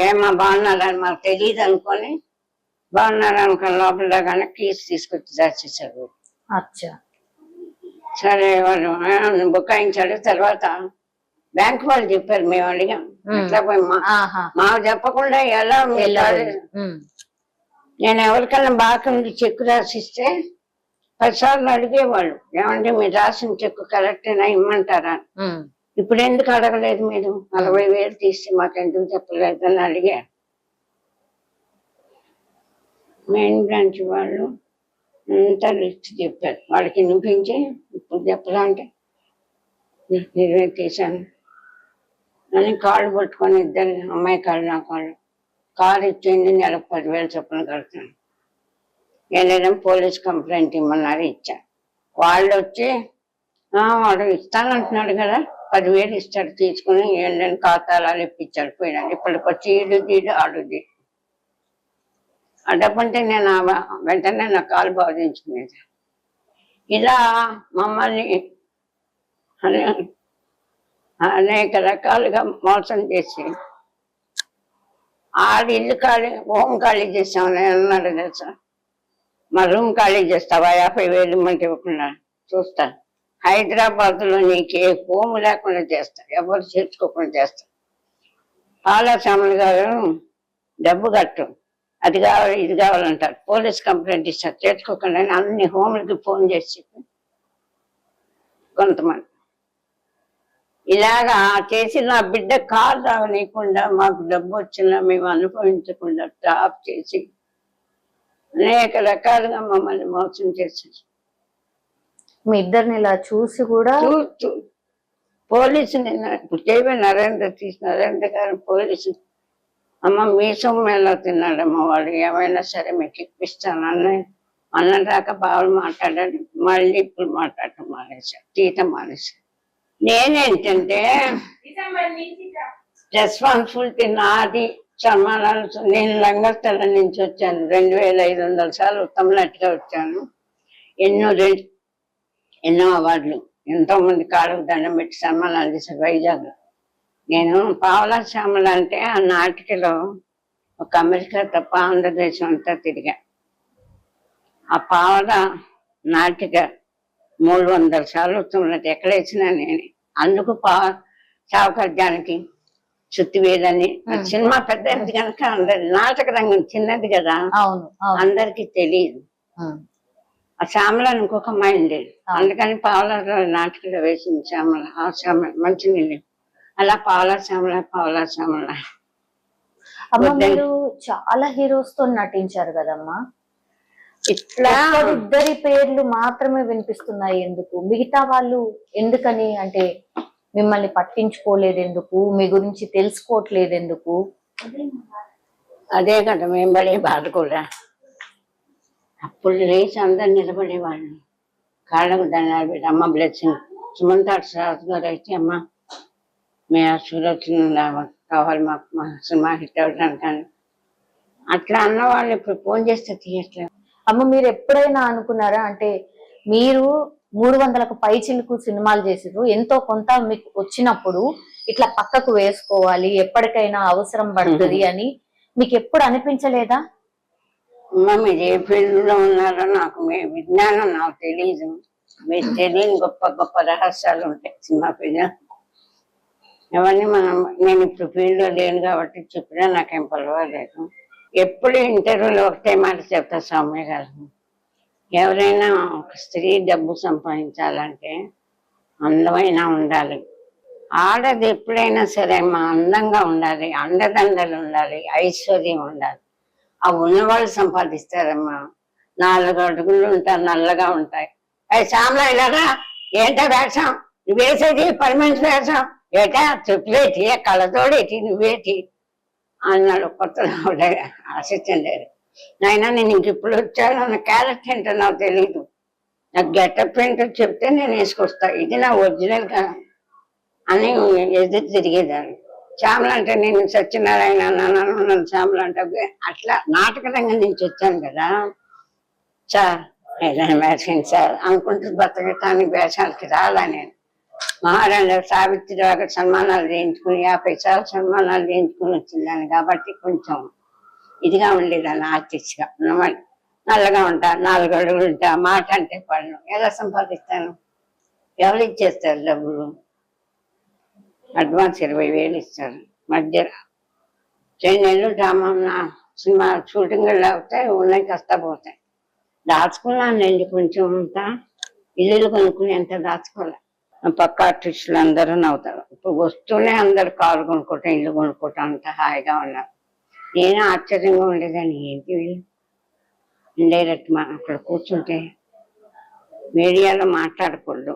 ఏమా బాగున్నారని మాకు తెలియదు అనుకొని బాగున్నారు అనుకుని లోపల దాకా కీస్ తీసుకొచ్చి దాచేశారు. సరే వాళ్ళు బుకాయించాడు. తర్వాత బ్యాంక్ వాళ్ళు చెప్పారు, మేము అడిగాం ఎట్లా పోయి మాకు చెప్పకుండా ఎలా. నేను ఎవరికైనా బాకీ ఉండి చెక్కు రాసిస్తే 10 సార్లు అడిగేవాళ్ళు, ఏమంటే మీరు రాసిన చెక్కు కరెక్టేనా ఇమ్మంటారా, ఇప్పుడు ఎందుకు అడగలేదు మీరు, 40,000 తీసి మాకు ఎందుకు చెప్పలేదు అని అడిగారు. మెయిన్ బ్రాంచ్ వాళ్ళు అంతా లిస్ట్ చెప్పారు, వాళ్ళకి వినిపించి ఇప్పుడు చెప్పరా అంటే నేనే తీశాను అని కాళ్ళు పట్టుకొని ఇద్దరు, అమ్మాయి కాళ్ళు నా కాళ్ళు, కారు ఇచ్చింది, నెలకు 10,000 చొప్పున కడతాను. ఏదైనా పోలీస్ కంప్లైంట్ ఇమ్మన్నారు, ఇచ్చాను. వాళ్ళు వచ్చి వాడు ఇస్తానంటున్నాడు కదా 10,000 ఇస్తాడు, తీసుకుని ఏళ్ళని ఖాతాలు ఇప్పించాడు, పోయినాడు. ఇప్పటికి వచ్చి ఈడు ఆడుది ఆ డబ్బంటే నేను వెంటనే నా కాలు బాధించుకునేది. ఇలా మమ్మల్ని అనేక రకాలుగా మోసం చేసి ఆడి ఇల్లు ఖాళీ, హోమ్ ఖాళీ చేసామని అన్నాడు తెలుసా. మా రూమ్ ఖాళీ చేస్తావా, 50,000 ఇమ్మంటే ఇవ్వకుండా చూస్తా, హైదరాబాద్లో నీకే హోమ్ లేకుండా చేస్తా, ఎవరు చేర్చుకోకుండా చేస్తా. పాలాసాములు గారు డబ్బు కట్టు, అది కావాలి ఇది కావాలంటారు, పోలీస్ కంప్లైంట్ ఇస్తారు, చేర్చుకోకుండా అన్ని హోమ్లకి ఫోన్ చేసి కొంతమంది ఇలాగా చేసి నా బిడ్డ కారు రావనీయకుండా, మాకు డబ్బు వచ్చినా మేము అనుభవించకుండా టాప్ చేసి అనేక రకాలుగా మమ్మల్ని మోసం చేశారు. మీ ఇద్దరిని ఇలా చూసి కూడా పోలీసు ఇప్పుడు నరేంద్ర గారు పోలీసు, అమ్మ మీ సొమ్ము ఎలా తిన్నాడమ్మ వాడు, ఏమైనా సరే మీకు ఇప్పిస్తాను అన్న దాకా బాగా మాట్లాడాడు. మళ్ళీ ఇప్పుడు మాట్లాడటం మానేశాడు, తీయటం మానేశాడు. నేనేంటంటే రెస్పాన్సిబిలిటీ నాది. సన్మానాలు నేను రంగస్థల నుంచి వచ్చాను, 2,500 సార్లు ఉత్తమనటిగా వచ్చాను. ఎన్నో అవార్డులు, ఎంతో మంది కాళ్ళకు దండం పెట్టి సన్మానాలు చేశారు వైజాగ్లో. నేను పావలా శ్యామల అంటే ఆ నాటికలో ఒక అమెరికా తప్ప ఆంధ్రదేశం అంతా తిరిగా. ఆ పావలా నాటిక 300 సార్లు ఉత్తమనటి ఎక్కడ వేసినా నేనే. అందుకు సావకార్యానికి శుద్ధివేదని సినిమా పెద్దది కనుక అందరి, నాటక రంగం చిన్నది కదా, అందరికి తెలియదు. ఆ శ్యామల అని ఇంకొక అమ్మాయి ఉండేది. అందుకని పావులలో నాటికలో వేసింది శ్యామల. ఆ శ్యామల మంచి నీళ్ళు అలా పావుల శ్యామల. అమ్మ మీరు చాలా హీరోస్ తో నటించారు కదమ్మా, ఇట్లా ఇద్దరి పేర్లు మాత్రమే వినిపిస్తున్నాయి ఎందుకు? మిగతా వాళ్ళు ఎందుకని, అంటే మిమ్మల్ని పట్టించుకోలేదు ఎందుకు, మీ గురించి తెలుసుకోవట్లేదు ఎందుకు? అదే కదా మేము పడే బాధ కూడా. అప్పుడు లేచి అందరు నిలబడేవాళ్ళు, కాళ్ళకు దండాలు పెట్టి అమ్మ బ్లెస్సింగ్. సుమంత రాజు గారు అయితే అమ్మ మీ ఆశీర్వచనం కావాలి మాకు, మా సినిమా హిట్ అవడానికి అట్లా అన్న వాళ్ళు ఇప్పుడు ఫోన్ చేస్తే తీయట్లేదు. అమ్మ మీరు ఎప్పుడైనా అనుకున్నారా, అంటే మీరు 300కు పైచిలకు సినిమాలు చేసిరు, ఎంతో కొంత మీకు వచ్చినప్పుడు ఇట్లా పక్కకు వేసుకోవాలి, ఎప్పటికైనా అవసరం పడుతుంది అని మీకు ఎప్పుడు అనిపించలేదా? మీరు ఏ ఫీల్డ్ లో ఉన్నారో నాకు విజ్ఞానం నాకు తెలీదు, మీరు తెలియని గొప్ప గొప్ప రహస్యాలు ఉంటాయి సినిమా ఫీల్డ్. అవన్నీ నేను ఇప్పుడు ఫీల్డ్ లో లేను కాబట్టి చెప్పినా నాకేం పర్వాలేదు. ఎప్పుడు ఇంటర్వ్యూలో ఒకటే మాట చెప్తా సౌమ్య గారు, ఎవరైనా ఒక స్త్రీ డబ్బు సంపాదించాలంటే అందమైన ఉండాలి. ఆడది ఎప్పుడైనా సరే మా అందంగా ఉండాలి, అండదండలు ఉండాలి, ఐశ్వర్యం ఉండాలి. ఆ ఉన్నవాళ్ళు సంపాదిస్తారమ్మా. 4 అడుగులు ఉంటారు, నల్లగా ఉంటాయి. అవి శ్యామల ఇలాగా ఏంటో వేషం నువ్వేసేది, పర్మనెంట్ వేషం ఏటా, చెప్పులేటి కళ్ళతోడేటి నువ్వేటి అన్నాడు కొత్తలో అసిస్టెంట్. నాయన నేను ఇంక ఇప్పుడు వచ్చాను, నా క్యారెక్టర్ ఏంటో నాకు తెలీదు, నాకు గెటప్ ఏంటో చెప్తే నేను వేసుకొస్తా, ఇది నా ఒరిజినల్ గా అని ఎదురు తిరిగేదాన్ని. శ్యామల అంటే నేను సత్యనారాయణ నన్ను శ్యామల అంటే అట్లా నాటక రంగం నుంచి వచ్చాను కదా సార్, ఏదైనా వేషం సార్ అనుకుంటూ బతకటానికి వేషాలకి రాలా. నేను మహారాజా సావిత్రిలాగా సన్మానాలు చేయించుకుని 50 సార్లు సన్మానాలు చేయించుకుని వచ్చిందాన్ని కాబట్టి కొంచెం ఇదిగా ఉండేదాన్ని ఆర్టిస్ట్గా. నల్లగా ఉంటా, 4 అడుగులు ఉంటా, మాట అంటే పడను, ఎలా సంపాదిస్తాను? ఎవరు ఇచ్చేస్తారు డబ్బులు? అడ్వాన్స్ 20,000 ఇస్తారు. మధ్య 2 నెలలు డ్రామా సినిమా షూటింగ్ లేకపోతే ఉన్నాయి, కష్టం పోతాయి. దాచుకున్నాను నేను కొంచెం అంతా, ఇల్లు కొనుక్కుని ఎంత దాచుకోలే. పక్క ఆర్టిస్టులు అందరూ నవ్వుతారు. ఇప్పుడు వస్తూనే అందరు కారు కొనుక్కోవటం, ఇల్లు కొనుక్కోవటం, అంత హాయిగా ఉన్నారు. నేను ఆశ్చర్యంగా ఉండేదాన్ని, ఏంటి వీళ్ళు ఇండైరెక్ట్ అక్కడ కూర్చుంటే మీడియాలో మాట్లాడకూడదు,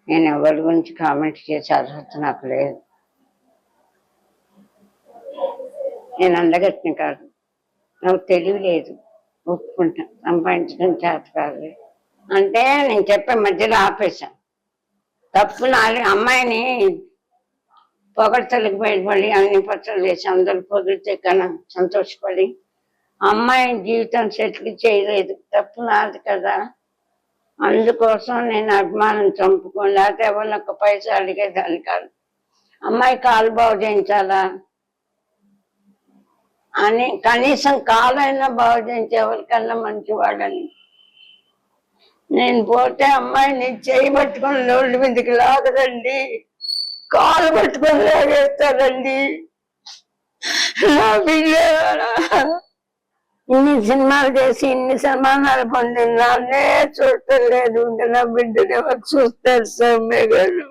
నేను ఎవరి గురించి కామెంట్ చేసే అర్హత నాకు లేదు, నేను అందగట్టిన కాదు, నాకు తెలివి లేదు, ఒప్పుకుంటా, సంపాదించడం చేత కాదు అంటే నేను చెప్పే మధ్యలో ఆపేశాను. తప్పు నాలుగు అమ్మాయిని పొగడ్తలకు బయటపడి అన్ని పచ్చలు చేసి అందరు పొగిడితే కన్నా సంతోషపడి అమ్మాయి జీవితం సెటిల్ చేయలేదు, తప్పు నాది కదా. అందుకోసం నేను అభిమానం చంపుకోని, లేకపోతే ఎవరిని 1 పైసా అడిగేదాన్ని కాదు. అమ్మాయి కాలు బాగు చేయించాలా అని, కనీసం కాలైనా బాగు చేయించి ఎవరికన్నా మంచివాడని. నేను పోతే అమ్మాయిని చేయి పట్టుకొని రోడ్డు మీదకి లాగదండి, కాలు పట్టుకొని లాగేస్తారండి. నా బిడ్డ ఇన్ని సినిమాలు చేసి ఇన్ని సన్మానాలు పొందిన నాన్నే చూడటం లేదు, ఇంకా నా బిడ్డని ఎవరు చూస్తారు సౌమ్య గారు?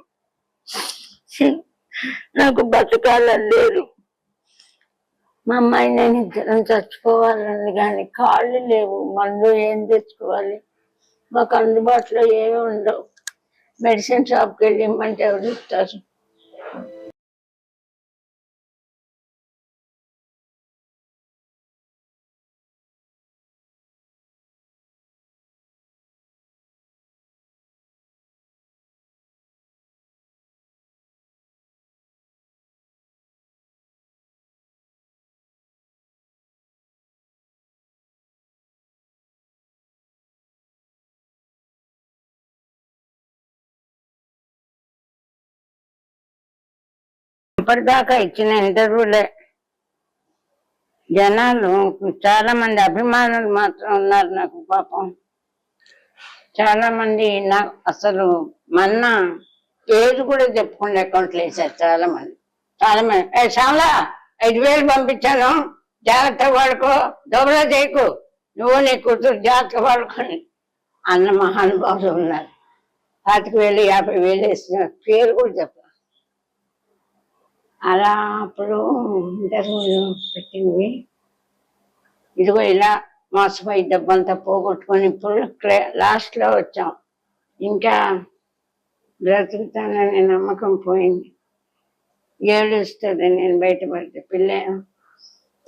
నాకు బతకాలని లేదు. మా అమ్మాయి నేను ఇద్దరం చచ్చిపోవాలని, కానీ కాళ్ళు లేవు, మందు ఏం తెచ్చుకోవాలి, మాకు అందుబాటులో ఏమి ఉండవు. మెడిసిన్ షాప్కి వెళ్ళి ఇమ్మంటే ఎవరు ఇస్తారు? ఇప్పటిదాకా ఇచ్చిన ఇంటర్వ్యూలే జనాలు, చాలా మంది అభిమానులు మాత్రం ఉన్నారు నాకు. పాపం చాలా మంది అసలు మొన్న పేరు కూడా చెప్పుకునే అకౌంట్లు వేశారు చాలా మంది. శ్యామలా 5,000 పంపించాను, జాగ్రత్త వాడుకో, దొంగ చేయకు, నువ్వు నీ కూతురు జాగ్రత్త వాడుకొని అన్న మహానుభావులు ఉన్నారు. 25,000 50,000 వేస్తున్నారు, పేరు కూడా చెప్పాలి. అలా అప్పుడు ఇంటర్వ్యూలు పెట్టినవి. ఇదిగో ఇలా మోసపోయి డబ్బంతా పోగొట్టుకొని ఇప్పుడు లాస్ట్లో వచ్చాం. ఇంకా బ్రతుకుతాననే నమ్మకం పోయింది. ఏడుస్తుంది నేను బయటపడితే. పిల్ల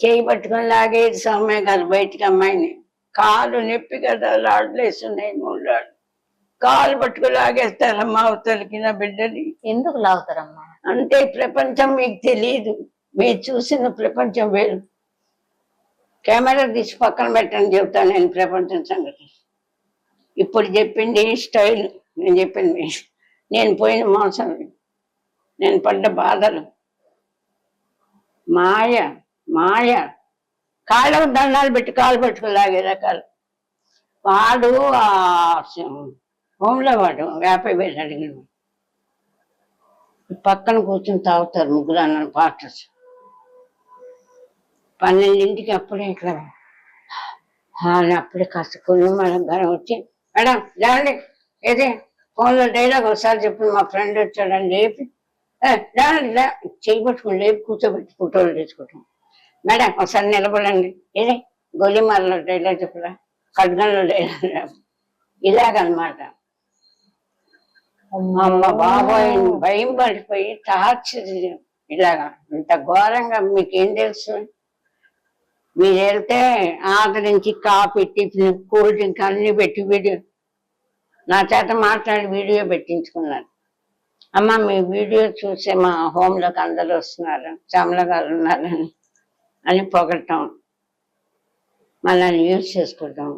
చేయి పట్టుకొని లాగేది సౌమ్య గారు బయటికి, అమ్మాయిని. కాలు నొప్పి కదా, లాడ్లేస్తున్నాయి 3 రాళ్ళు. కాలు పట్టుకుని లాగేస్తారమ్మా అవతలకి నా బిడ్డని. ఎందుకు లాగుతారమ్మా? అంటే ప్రపంచం మీకు తెలియదు, మీరు చూసిన ప్రపంచం వేరు. కెమెరా తీసి పక్కన పెట్టని చెబుతాను నేను ప్రపంచం సంగతి. ఇప్పుడు చెప్పింది స్టైల్, నేను చెప్పింది నేను పోయిన మోసం, నేను పడ్డ బాధలు. మాయ మాయ, కాళ్ళకు దండాలు పెట్టి కాలు పట్టుకుని లాగే రకాలు. వాడు ఆ హోంలో వాడు 50,000 అడిగిన. పక్కన కూర్చొని తాగుతారు 3 అన్న పార్టర్స్. 12ంటికి అప్పుడే ఇక్కడ అప్పుడే కాస్త కొన్ని మన గారు వచ్చి, మేడం లేవండి, ఏది ఫోన్లో డైలాగ్ ఒకసారి చెప్పి మా ఫ్రెండ్ వచ్చాడని లేపి, లేవండి చేయి పట్టుకుని లేపి కూర్చోబెట్టి ఫోటోలు తీసుకుంటాం. మేడం ఒకసారి నిలబడండి, ఏదే గోలిమారలో డైలాగ్ చెప్పరా, ఖడ్గంలో డైలాగ్, ఇలాగనమాట. అమ్మ బాబోయ్ భయం పడిపోయి టార్చర్. ఇలాగా ఇంత ఘోరంగా మీకేం తెలుసు? మీరు వెళ్తే ఆదరించి కాఫీ, టిఫిన్, కూల్ డ్రింక్ అన్ని పెట్టి వీడియో నా చేత మాట్లాడి వీడియో పెట్టించుకున్నారు. అమ్మ మీ వీడియో చూసే మా హోంలోకి అందరూ వస్తున్నారు, శ్యామల గారు ఉన్నారని అని పొగటం, మళ్ళీ యూజ్ చేసుకుంటాం.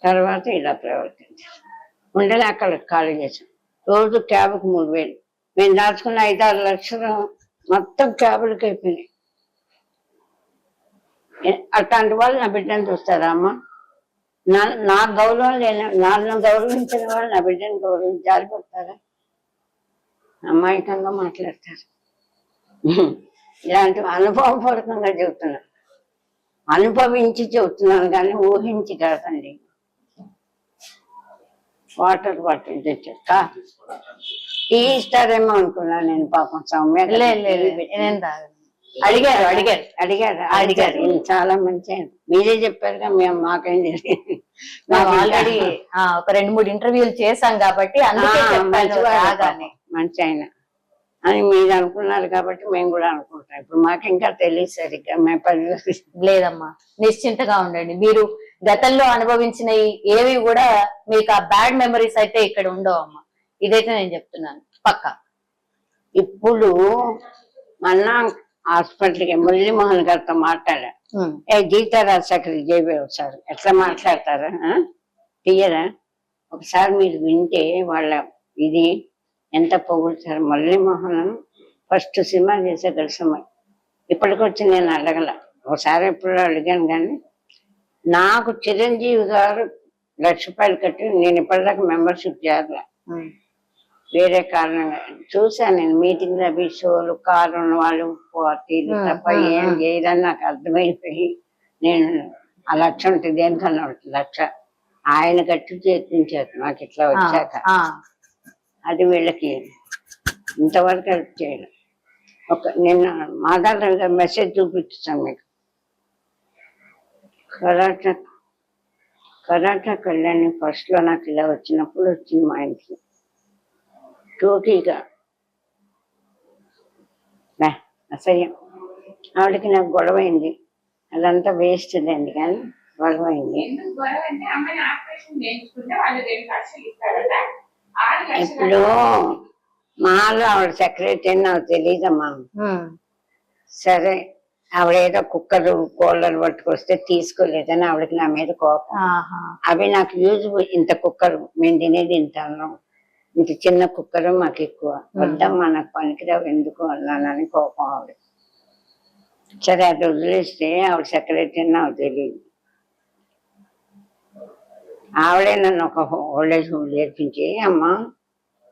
తర్వాత ఇలా ప్రవర్తించాం. ఉండలే అక్కడ ఖాళీ చేసాం. రోజు క్యాబ్కి 3,000. మేము దాచుకున్న 5-6 లక్షలు మొత్తం క్యాబులకి అయిపోయినాయి. అట్లాంటి వాళ్ళు నా బిడ్డను చూస్తారా అమ్మ? నా గౌరవం లేని, నన్ను గౌరవించిన వాళ్ళు నా బిడ్డను గౌరవించి జారిపడతారా? అమాయకంగా మాట్లాడతారు. ఇలాంటి అనుభవపూర్వకంగా చెబుతున్నాను, అనుభవించి చెబుతున్నాను కానీ ఊహించి కాదండి. వాటర్ బాటిల్ తెచ్చా టీ ఇస్తారేమో అనుకున్నాను నేను. పాపం సౌమ్య అడిగారు చాలా మంచి. మీరే చెప్పారుగా, మేము మాకేం తెలియదు. మేము ఆల్రెడీ ఒక 2-3 ఇంటర్వ్యూలు చేశాం కాబట్టి మంచి ఆయన అని మీరు అనుకున్నారు కాబట్టి మేము కూడా అనుకుంటాం. ఇప్పుడు మాకు ఇంకా తెలియదు సరిగ్గా. మేము లేదమ్మా, నిశ్చింతగా ఉండండి. మీరు గతంలో అనుభవించిన ఏవి కూడా మీకు ఆ బ్యాడ్ మెమరీస్ అయితే ఇక్కడ ఉండవు అమ్మా, ఇదైతే నేను చెప్తున్నాను పక్కా. ఇప్పుడు మొన్న హాస్పిటల్కి మురళీమోహన్ గారితో మాట్లాడా. గీతారాజ్ సకరి జైవే ఒకసారి ఎట్లా మాట్లాడతారా తీయరా ఒకసారి మీరు వింటే వాళ్ళ ఇది ఎంత పొగుడుతారు. మురళీమోహన్ ఫస్ట్ సినిమా చేసే కలిసమ్మాయి. ఇప్పటికొచ్చి నేను అడగల, ఒకసారి ఎప్పుడు అడిగాను కానీ నాకు చిరంజీవి గారు ₹1,00,000 కట్టి నేను ఇప్పటిదాకా మెంబర్షిప్ చేయాల. వేరే కారణంగా చూసాను నేను మీటింగ్ అవి షోలు, కారు ఉన్న వాళ్ళు పార్టీలు తప్ప ఏం చేయదని నాకు అర్థమైపోయి నేను ఆ 1,00,000 ఉంటుంది దేనికన్నా 1,00,000 ఆయన కట్టి చేర్పించారు నాకు ఇట్లా వచ్చాక. అది వీళ్ళకి ఇంతవరకు హెల్ప్ చేయడం. నిన్న మాధవ్ గారు మెసేజ్ చూపించాను మీకు. కరాటకు వెళ్ళాను ఫస్ట్లో. నాకు ఇలా వచ్చినప్పుడు వచ్చింది మా ఇంటికి టోకీగా అసహ్యం. ఆవిడకి నాకు గొడవైంది, అదంతా వేస్ట్ అండి కానీ గొడవైంది. ఇప్పుడు మాలో ఆవిడ సెక్రటరీ నాకు తెలియదమ్మా. సరే ఆవిడేదో కుక్కరు కోళ్ళను పట్టుకొస్తే తీసుకోలేదని ఆవిడకి నా మీద కోపం. అవి నాకు యూజ్. ఇంత కుక్కరు మేము తినేది తింటాను, ఇంత చిన్న కుక్కరు మాకు ఎక్కువ వద్దమ్మా, నాకు పనికిరావు ఎందుకు అన్నానని కోపం ఆవిడ. సరే అది వదిలేస్తే ఆవిడ సెక్రటరీ నాకు తెలియదు. ఆవిడే నన్ను ఒక ఓల్డేజ్ హోమ్ చేర్పించి, అమ్మ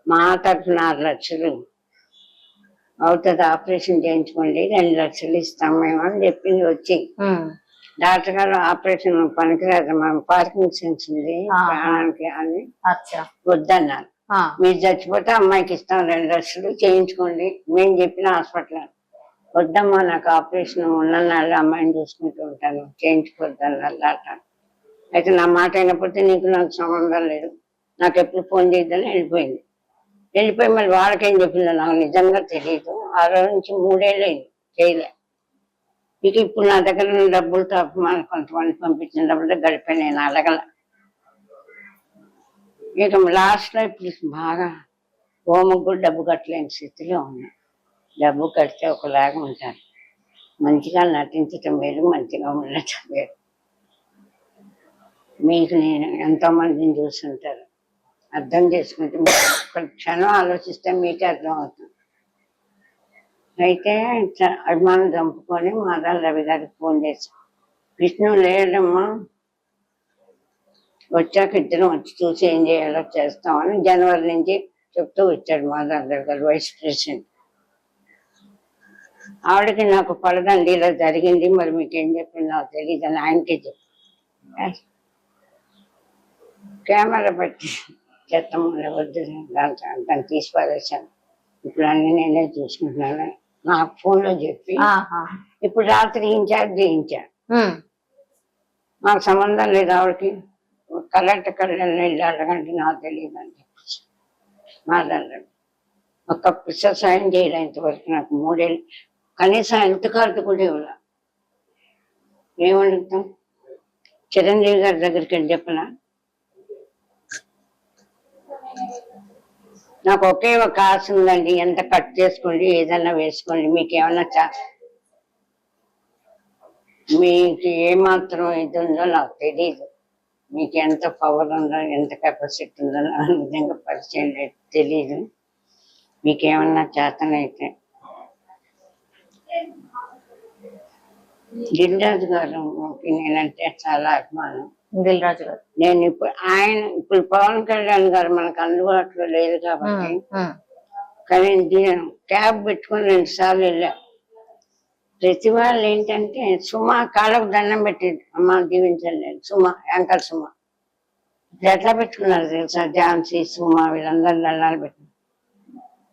మా తరఫున 6 లక్షలు అవుతుంది, ఆపరేషన్ చేయించుకోండి, 2 లక్షలు ఇస్తాం మేము అని చెప్పింది. వచ్చి డాక్టర్ గారు ఆపరేషన్ పనికిరాదు, మనం పార్కింగ్ సెన్స్ ఉంది ప్రాణానికి అని అచ్చా వద్దన్నారు. మీరు చచ్చిపోతే అమ్మాయికి ఇస్తాం 2 లక్షలు చేయించుకోండి, మేము చెప్పిన హాస్పిటల్. వద్దమ్మా నాకు ఆపరేషన్ ఉన్ననాళ్ళు అమ్మాయిని చూసుకుంటూ ఉంటాను, చేయించుకోవద్దన్నారు. అయితే నా మాట అయినప్పుడు నీకు నాకు సంబంధం లేదు, నాకు ఎప్పుడు ఫోన్ చేయొద్దని వెళ్ళిపోయింది. వెళ్ళిపోయి మళ్ళీ వాళ్ళకేం చెప్పిందో నాకు నిజంగా తెలియదు. ఆ రోజు నుంచి 3 ఏళ్ళు అయింది చేయలే. ఇక ఇప్పుడు నా దగ్గర ఉన్న డబ్బులతో అభిమానం కొంతమంది పంపించిన డబ్బులతో గడిపే నేను అడగల. ఇక లాస్ట్ లో ఇప్పుడు బాగా హోమకు కూడా డబ్బు కట్టలేని స్థితిలో ఉన్నా. డబ్బు కడితే ఒకలాగా ఉంటారు, మంచిగా నటించటం వేరు, మంచిగా ఉండటం వేరు. మీకు నేను ఎంతో మందిని చూస్తుంటారు, అర్థం చేసుకుంటే ఒక క్షణం ఆలోచిస్తే మీకే అర్థం అవుతుంది. అయితే అభిమానం చంపుకొని మాదాల రవి గారికి ఫోన్ చేశాం. విష్ణు లేదమ్మా, వచ్చాక ఇద్దరం వచ్చి చూసి ఏం చేయాలో చేస్తామని జనవరి నుంచి చెప్తూ వచ్చాడు మాదాల రవి గారు, వైస్ ప్రెసిడెంట్. ఆవిడకి నాకు పడదండి, ఇలా జరిగింది, మరి మీకేం చెప్పింది నాకు తెలియదు అని ఆయనకే చెప్పు. కెమెరా పెట్టి చెత్తమ్మ వద్దు దాన్ని తీసి పారేశాను. ఇప్పుడు అన్ని నేనే చూసుకుంటున్నాను నాకు ఫోన్లో చెప్పి. ఇప్పుడు రాత్రి ఇన్ఛార్జ్ చేయించా, నాకు సంబంధం లేదు ఆవిడకి, కలెక్టర్ కళ్యాణ్ వెళ్ళి అడగండి నాకు తెలియదు అని చెప్పేసి మాట్లాడాడు. ఒక్క పిస సాయం చేయడం ఇంతవరకు నాకు 3 ఏళ్ళు, కనీసం హెల్త్ కార్డు కూడా ఇవ్వాల. ఏమడుగుతాం? చిరంజీవి గారి దగ్గరికి వెళ్ళి చెప్పనా? నాకు ఒకే ఒక ఆశ ఉందండి, ఎంత కట్ చేసుకోండి ఏదన్నా వేసుకోండి, మీకు ఏమన్నా మీకు ఏమాత్రం ఇది ఉందో నాకు తెలియదు, మీకు ఎంత పవర్ ఉందో ఎంత కెపాసిటీ ఉందో నాకు నిజంగా పరిచయం లేదు, తెలీదు. మీకేమన్నా చేతనైతే దిల్రాజు గారు నేనంటే చాలా అభిమానం. దిల్రాజు గారు నేను ఇప్పుడు పవన్ కళ్యాణ్ గారు మనకు అందుబాటులో లేదు కాబట్టి, కానీ క్యాబ్ పెట్టుకుని 2 సార్లు వెళ్ళా. ప్రతి వాళ్ళు ఏంటంటే సుమా కాళ్ళకు దండం పెట్టింది, అమ్మ దీవించండి సుమా, యాంకర్ సుమా. ఎట్లా పెట్టుకున్నారు తెలుసా? ఝాన్సీ సుమా వీళ్ళందరూ దండాలు పెట్టిన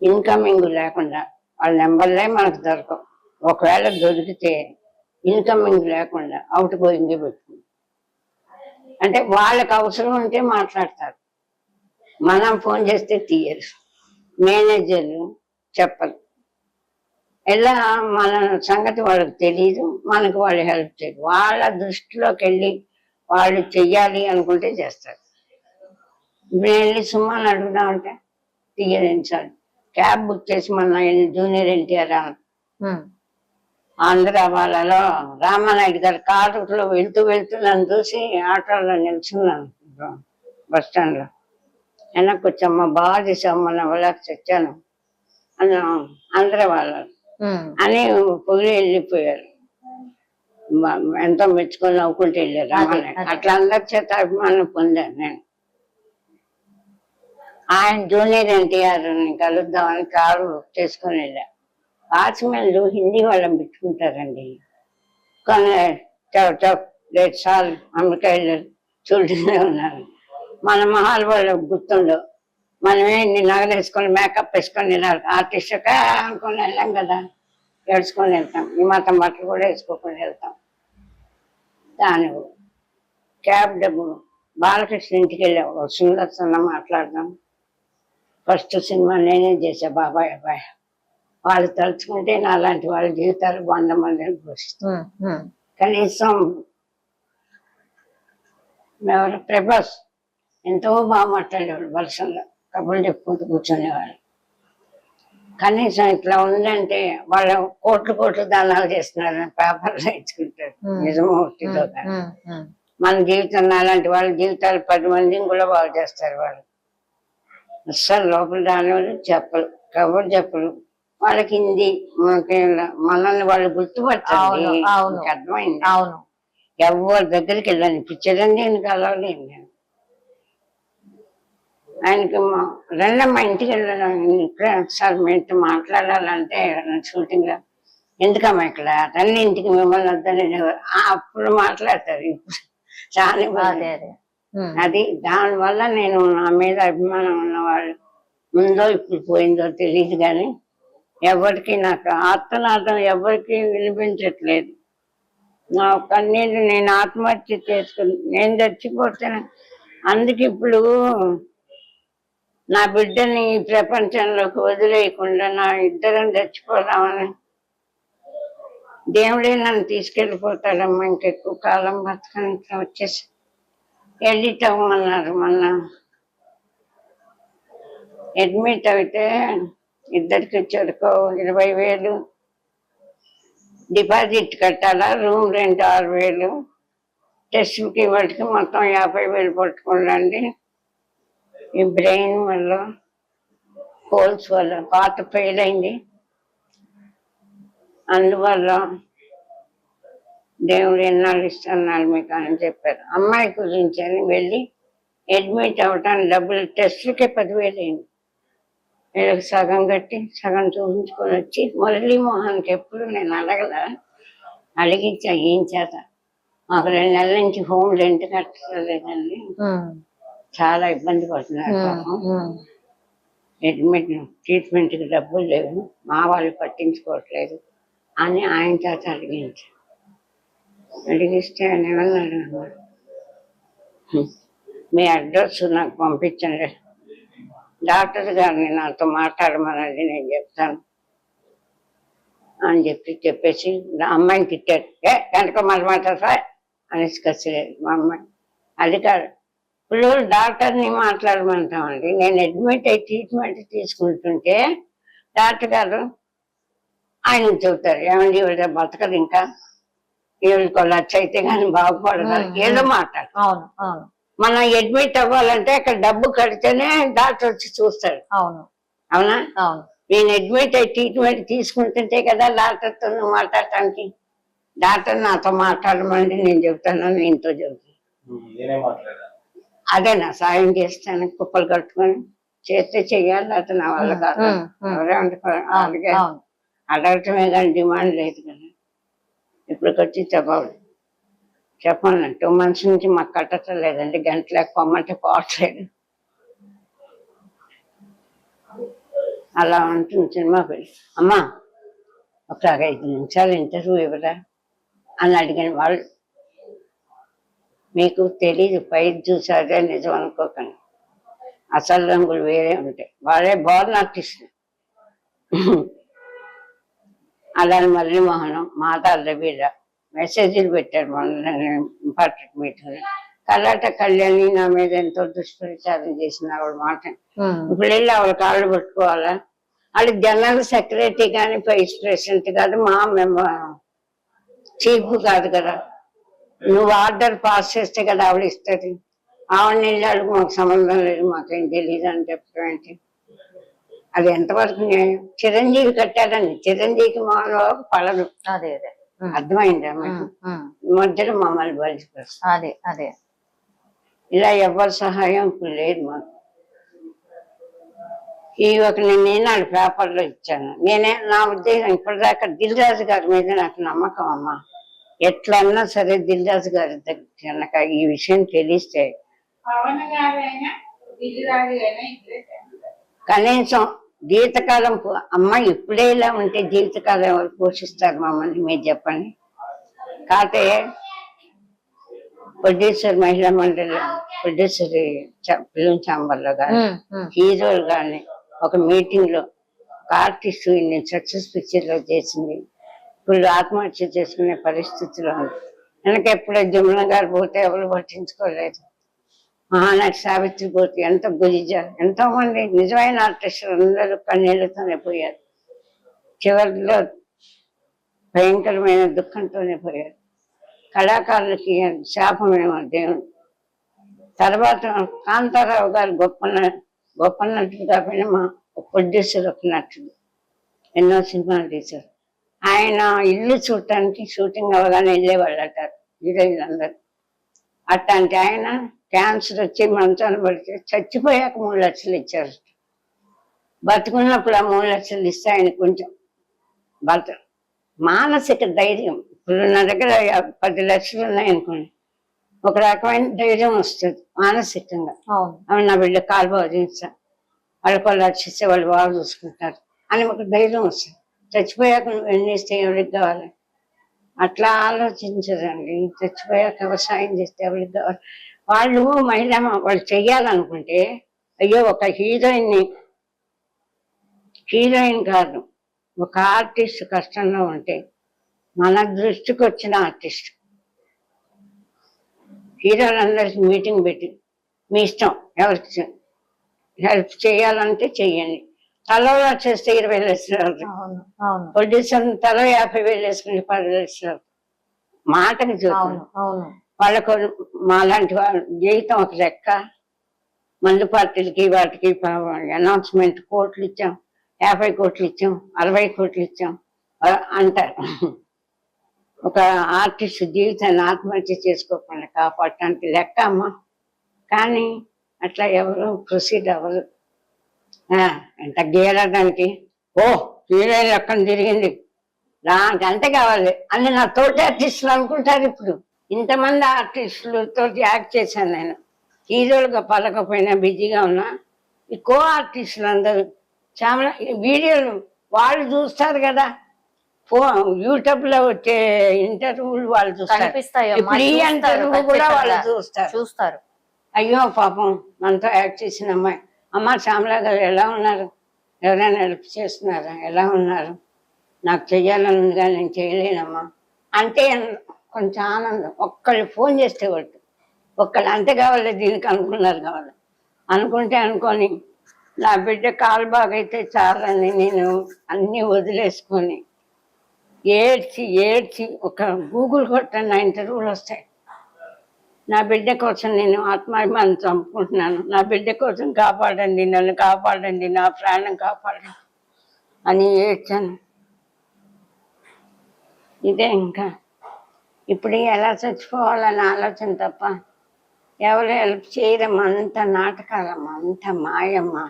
ఇన్కమింగ్ లేకుండా, వాళ్ళ నెంబర్లే మనకు దొరకవు. ఒకవేళ దొరికితే ఇన్కమింగ్ లేకుండా అవుట్ గోయింగే పెట్టుకుంది. అంటే వాళ్ళకి అవసరం ఉంటే మాట్లాడతారు, మనం ఫోన్ చేస్తే తీయరు, మేనేజర్లు చెప్పరు. ఎలా మన సంగతి వాళ్ళకి తెలియదు, మనకు వాళ్ళు హెల్ప్ చేయరు. వాళ్ళ దృష్టిలోకి వెళ్ళి వాళ్ళు చెయ్యాలి అనుకుంటే చేస్తారు. ఇప్పుడు వెళ్ళి సుమాను అడుగుదామంటే తీయరించాలి. క్యాబ్ బుక్ చేసి మన జూనియర్ ఎన్టీఆర్ ఆంధ్ర వాళ్ళలో రామానాయుడు గారు కారులో వెళ్తూ నన్ను చూసి ఆటోలో నిల్చున్నాను బస్ స్టాండ్లో. వెనక్కి వచ్చామ్మా, బాగా చేసామ్మా, నా వాళ్ళకి తెచ్చాను అన్న ఆంధ్ర వాళ్ళు అని పొగిలి వెళ్ళిపోయారు. ఎంతో మెచ్చుకొని నవ్వుకుంటూ వెళ్ళారు రామానాయుడు. అట్లా అందరి చేత అభిమానం పొందాను నేను. ఆయన జూనియర్ ఎన్టీఆర్ కలుద్దామని కారు బుక్ చేసుకొని వెళ్ళా. వాచ్మెన్లు హిందీ వాళ్ళని పెట్టుకుంటారండి, కానీ చాలు అమెరికా వెళ్ళారు చూడుతూనే ఉన్నారు. మన మహాల్ వాళ్ళ గుర్తుండవు, మనమే నగలు వేసుకొని మేకప్ వేసుకొని వెళ్ళాలి. ఆర్టిస్ట్గా అనుకొని వెళ్ళాం కదా, ఏడ్చుకొని వెళ్తాం. ఈ మాత్రం బట్టలు కూడా వేసుకోకుండా వెళ్తాం. దాని క్యాబ్ డబ్బు బాలకృష్ణ ఇంటికి వెళ్ళావు, సుందర్సన్న మాట్లాడదాం. ఫస్ట్ సినిమా నేనే చేసా, బాబాయ్ అబ్బాయి. వాళ్ళు తలుచుకుంటే నా లాంటి వాళ్ళ జీవితాలు 100 మందిని పోషిస్తాం. కనీసం ఎవరు ప్రభాస్ ఎంతో బాగా మాట్లాడేవాడు, వర్షంలో కబుర్లు చెప్పుకుంటూ కూర్చునేవాళ్ళు. కనీసం ఇట్లా ఉందంటే వాళ్ళు కోట్లు దానాలు చేస్తున్నారని పేపర్లో ఇచ్చుకుంటారు. నిజమో ఒట్టిదో కానీ మన జీవితం అలాంటి వాళ్ళ జీవితాలు 10 మందిని కూడా బాగు చేస్తారు వాళ్ళు. అస్సలు లోపల దాని వాళ్ళు చెప్పరు, కబుర్లు చెప్పరు. వాళ్ళకి హిందీ మనల్ని వాళ్ళు గుర్తుపట్టాలి, అర్థమైంది. ఎవరి దగ్గరికి వెళ్ళాను. ఇప్పుడు చిరంజీవిని కలవలేను నేను. ఆయనకి రెండమ్మ ఇంటికి వెళ్ళాను, ఇక్కడ సార్ మీతో మాట్లాడాలంటే షూటింగ్ లో ఎందుకమ్మా ఇక్కడ అన్నింటికి మిమ్మల్ని వద్దని అప్పుడు మాట్లాడతారు. ఇప్పుడు చాలా ఇబ్బంది. అదే అదే అది దానివల్ల నేను నా మీద అభిమానం ఉన్నవాళ్ళు ఉందో ఇప్పుడు పోయిందో తెలియదు, కానీ ఎవరికి నాకు ఆత్మనాథం ఎవరికి వినిపించట్లేదు. నా కన్నీళ్ళు నేను ఆత్మహత్య చేసుకుని నేను చచ్చిపోతాను. అందుకే ఇప్పుడు నా బిడ్డని ఈ ప్రపంచంలోకి వదిలేయకుండా నా ఇద్దరం చచ్చిపోదామని దేవుడే నన్ను తీసుకెళ్ళిపోతాడమ్మా. ఇంకెక్కువ కాలం బతకని వచ్చేసి ఎడిట్ అవ్వమన్నారు. మొన్న అడ్మిట్ అయితే ఇద్దరికి చెడుకో 20,000 డిపాజిట్ కట్టాలా, రూమ్ రెంట్ 6,000, టెస్ట్కి వాటికి మొత్తం 50,000 పట్టుకోండి. ఈ బ్రెయిన్ వల్ల హోల్స్ వల్ల పాత ఫెయిల్ అయింది. అందువల్ల దేవుడు ఎన్నాళ్ళు ఇస్తున్నాడు మీకు అని చెప్పారు. అమ్మాయి గురించి అని వెళ్ళి అడ్మిట్ అవ్వటానికి డబ్బులు టెస్ట్లకే 10,000 అయింది. వీళ్ళకి సగం కట్టి సగం చూపించుకొని వచ్చి మురళీమోహన్కి ఎప్పుడు నేను అడిగించా ఏం చేత మాకు 2 నెలల నుంచి హోమ్ రెంట్ కట్టలేదండి, చాలా ఇబ్బంది పడుతున్నారు పాపం, అడ్మిట్ ట్రీట్మెంట్కి డబ్బులు లేవు, మా వాళ్ళు పట్టించుకోవట్లేదు అని ఆయన చేత అడిగిస్తే ఆయన ఏమన్నాడు, మీ అడ్రస్ నాకు పంపించండి, డాక్టర్ గారిని నాతో మాట్లాడమన్నది నేను చెప్తాను అని చెప్పేసి అమ్మాయిని తిట్టాడు. వెనక మాట్లాడతా అనేసి కసిలేదు మా అమ్మాయి. అది కాదు, ఇప్పుడు డాక్టర్ని మాట్లాడమంటామండి. నేను అడ్మిట్ అయ్యి ట్రీట్మెంట్ తీసుకుంటుంటే డాక్టర్ గారు ఆయన చెబుతారు, ఏమండి ఇవిడ బతకదు, ఇంకా ఈవిడికి 1,00,000 అయితే కానీ బాగుపడదు, ఏదో మాట్లాడు. మనం అడ్మిట్ అవ్వాలంటే అక్కడ డబ్బు కడితేనే డాక్టర్ వచ్చి చూస్తాడు. అవునా? నేను అడ్మిట్ అయ్యి ట్రీట్మెంట్ తీసుకుంటుంటే కదా డాక్టర్తో మాట్లాడటానికి. డాక్టర్ నాతో మాట్లాడమండి నేను చెబుతాను, నేనుతో చెబుతాను. అదే నా సాయం చేస్తాను, కుప్పలు కట్టుకొని చేస్తే చెయ్యాలి, అతను నా వల్ల కాదు. ఎవరే అలాగే అడగటమే కానీ డిమాండ్ లేదు కదా. ఇప్పటికొచ్చి చెప్పండి 2 months నుంచి మాకు కట్టడం లేదండి, గంటలకు పొమ్మంటే పోవట్లేదు. అలా ఉంటుంది సినిమా పెళ్ళి. అమ్మా ఒక 5 నిమిషాలు ఇంటర్వ్యూ ఇవ్వరా అని అడిగిన వాళ్ళు. మీకు తెలీదు, పైకి చూసారే నిజం అనుకోకండి, అసలు రంగులు వేరే ఉంటాయి. వాళ్ళే బోర్న్ ఆర్టిస్టులు. అలాని మురళీమోహనం, మాతా రవీర మెసేజ్లు పెట్టారు మొన్న ఇంపార్టెంట్ మీటింగ్. కర్లాట కళ్యాణి నా మీద ఎంతో దుష్ప్రచారం చేసిన ఆవిడ మాట. ఇప్పుడు వెళ్ళి ఆవిడ కాళ్ళు పట్టుకోవాలా? వాళ్ళు జనరల్ సెక్రటరీ కానీ వైస్ ప్రెసిడెంట్ కాదు, మా చీఫ్ కాదు కదా. నువ్వు ఆర్డర్ పాస్ చేస్తే కదా ఆవిడ ఇస్తుంది. ఆవిడని వెళ్ళి అడుగు, మాకు సంబంధం లేదు, మాకేం తెలియదు అని చెప్పడం ఏంటి? అది ఎంతవరకు న్యాయం? చిరంజీవి కట్టారండి, చిరంజీవికి మాలో పడదు. అదే అదే అర్థమైందా? మధ్యలో మమ్మల్ని బలిసిపోతుంది. అదే అదే ఇలా ఎవరి సహాయం ఇప్పుడు లేదు మాకు. ఈ నేను పేపర్లో ఇచ్చాను. నా ఉద్దేశం ఇప్పటిదాకా దిల్ రాజు గారి మీద నాకు నమ్మకం అమ్మా. ఎట్లన్నా సరే దిల్ రాజు గారి దగ్గర ఈ విషయం తెలిస్తే కనీసం జీవితకాలం అమ్మ ఇప్పుడే ఇలా ఉంటే జీవితకాలం ఎవరు పోషిస్తారు మమ్మల్ని మీరు చెప్పండి. కాకపోతే ప్రొడ్యూసర్ మహిళా మండలి ప్రొడ్యూసర్ ఫిలిం ఛాంబర్లో కానీ హీరోలు కానీ ఒక మీటింగ్ లో ఒక ఆర్టిస్ట్ నేను సక్సెస్ పిక్చర్ లో చేసింది, ఇప్పుడు ఆత్మహత్య చేసుకునే పరిస్థితిలో ఉంది. వెనక ఎప్పుడో జమున గారు పోతే ఎవరు పట్టించుకోలేదు. మహానటి సావిత్రి పోతే ఎంత గురిజ, ఎంతో మంది నిజమైన ఆర్టిస్టులు అందరూ కన్నీళ్లతోనే పోయారు. చివరిలో భయంకరమైన దుఃఖంతోనే పోయారు. కళాకారులకి శాపమేమో దేవుడు. తర్వాత కాంతారావు గారు గొప్ప నటుడు కాకపోయినా మా ప్రొడ్యూసర్ ఒక నటుడు, ఎన్నో సినిమాలు తీశారు. ఆయన ఇల్లు చూడటానికి షూటింగ్ అవగానే వెళ్ళేవాళ్ళట హీరోయిన్లు అందరు. అట్లాంటి ఆయన క్యాన్సర్ వచ్చి మంచాన్ని పడితే చచ్చిపోయాక 3 లక్షలు ఇచ్చారు. బతుకున్నప్పుడు ఆ 3 లక్షలు ఇస్తే ఆయన కొంచెం మానసిక ధైర్యం. ఇప్పుడు నా దగ్గర 10 లక్షలు ఉన్నాయనుకోండి, ఒక రకమైన ధైర్యం వస్తుంది మానసికంగా. అవును అవి నా బిడ్డ కాలు బాగు చేయించా, వాళ్ళకి వాళ్ళు రక్షిస్తే వాళ్ళు బాగా చూసుకుంటారు అని ఒక ధైర్యం వస్తుంది. చచ్చిపోయాక నువ్వు ఎన్ని ఇస్తే ఎవరికి కావాలి అట్లా ఆలోచించదండి. చచ్చిపోయాక వ్యవసాయం చేస్తే ఎవరికి కావాలి. వాళ్ళు మహిళ వాళ్ళు చెయ్యాలనుకుంటే, అయ్యో ఒక హీరోయిన్ కాదు, ఒక ఆర్టిస్ట్ కష్టంలో ఉంటే మన దృష్టికి వచ్చిన ఆర్టిస్ట్ హీరోలందరికీ మీటింగ్ పెట్టి మీ ఇష్టం ఎవరికి హెల్ప్ చేయాలంటే చెయ్యండి, తలో చేస్తే 20 లక్షలు, అవును అవును ప్రొడ్యూసర్ తలో 50,000 వేసుకుని 10 లక్షలు మాటకి చూద్దాం. అవును అవును వాళ్ళకు మాలాంటి వాళ్ళ జీవితం ఒక లెక్క. మందు పార్టీలకి వాటికి అనౌన్స్మెంట్ కోట్లు ఇచ్చాం, 50 కోట్లు ఇచ్చాం, 60 కోట్లు ఇచ్చాం అంటారు. ఒక ఆర్టిస్ట్ జీవితాన్ని ఆత్మహత్య చేసుకోకుండా కాపాడటానికి లెక్క అమ్మ. కానీ అట్లా ఎవరు ప్రొసీడ్ అవ్వరు. ఎంత గీయడానికి ఓ హీరోయిన్ లెక్కన తిరిగింది నాకు అంతే కావాలి అని నా తోటి ఆర్టిస్టులు అనుకుంటారు. ఇప్పుడు ఇంతమంది ఆర్టిస్టులతో యాక్ట్ చేశాను నేను, హీరోలుగా పలకపోయినా బిజీగా ఉన్నా. ఈ కో ఆర్టిస్టులు అందరూ చాలా వీడియోలు వాళ్ళు చూస్తారు కదా, యూట్యూబ్ లో వచ్చే ఇంటర్వ్యూలు వాళ్ళు చూస్తారు. ఇప్పుడు ఈ ఇంటర్వ్యూ కూడా వాళ్ళు చూస్తారు. అయ్యో పాపం మనతో యాక్ట్ చేసిన అమ్మాయి, అమ్మ శ్యామలా గారు ఎలా ఉన్నారు, ఎవరైనా హెల్ప్ చేస్తున్నారా, ఎలా ఉన్నారు, నాకు చెయ్యాలని ఉందిగా నేను చేయలేనమ్మా అంటే కొంచెం ఆనందం. ఒక్కళ్ళు ఫోన్ చేస్తే ఒక్కళ్ళు అంతే కావాలి దీనికి అనుకున్నారు కావాలి అనుకొని నా బిడ్డ కాలు బాగైతే చాలని నేను అన్నీ వదిలేసుకొని ఏడ్చి ఒక గూగుల్ కొట్టాను, నా ఇంటర్వ్యూలు వస్తాయి. నా బిడ్డ కోసం నేను ఆత్మాభిమానం చంపుకుంటున్నాను, నా బిడ్డ కోసం కాపాడండి, నన్ను కాపాడండి, నా ప్రాణం కాపాడండి అని ఏడ్చాను. ఇదే ఇంకా ఇప్పుడు ఎలా చచ్చిపోవాలని ఆలోచన తప్ప ఎవరు హెల్ప్ చేయరమ్మా. అంత నాటకాలమ్మా, అంత మాయమ్మా,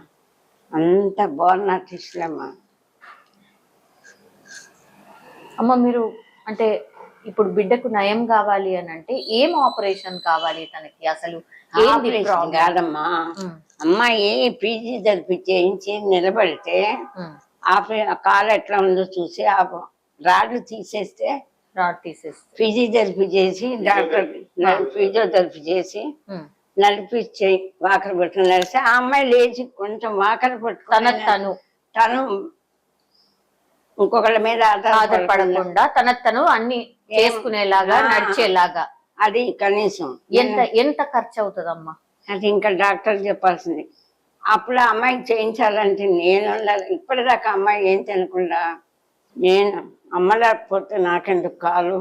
అంత బోర్న్ ఆర్టిస్టులమ్మా. అమ్మ మీరు అంటే ఇప్పుడు బిడ్డకు నయం కావాలి అని అంటే ఏం ఆపరేషన్ కావాలి తనకి, అసలు ఆపరేషన్ కాదమ్మా, అమ్మాయి పీజీ జరిపించేయించి నిలబడితే కాలు ఎట్లా ఉందో చూసి ఆ రాడ్లు తీసేస్తే ఫిజియోథెరపీ చేసి డాక్టర్ ఫిజియోథెరపీ చేసి నడిపించి వాకర పట్టుకుని నడిస్తే ఆ అమ్మాయి లేచి కొంచెం వాకర పట్టుకుని తను ఇంకొకళ్ళ మీద ఆధారపడకుండా తను అన్ని చేసుకునేలాగా నడిచేలాగా. అది కనీసం ఎంత ఖర్చు అవుతుందమ్మా? అది ఇంకా డాక్టర్ చెప్పాల్సింది. అప్పుడు ఆ అమ్మాయికి చేయించాలంటే నేను ఇప్పటిదాకా అమ్మాయి ఏం తినకుండా నేను అమ్మ లేకపోతే నాకెందుకు కాలు,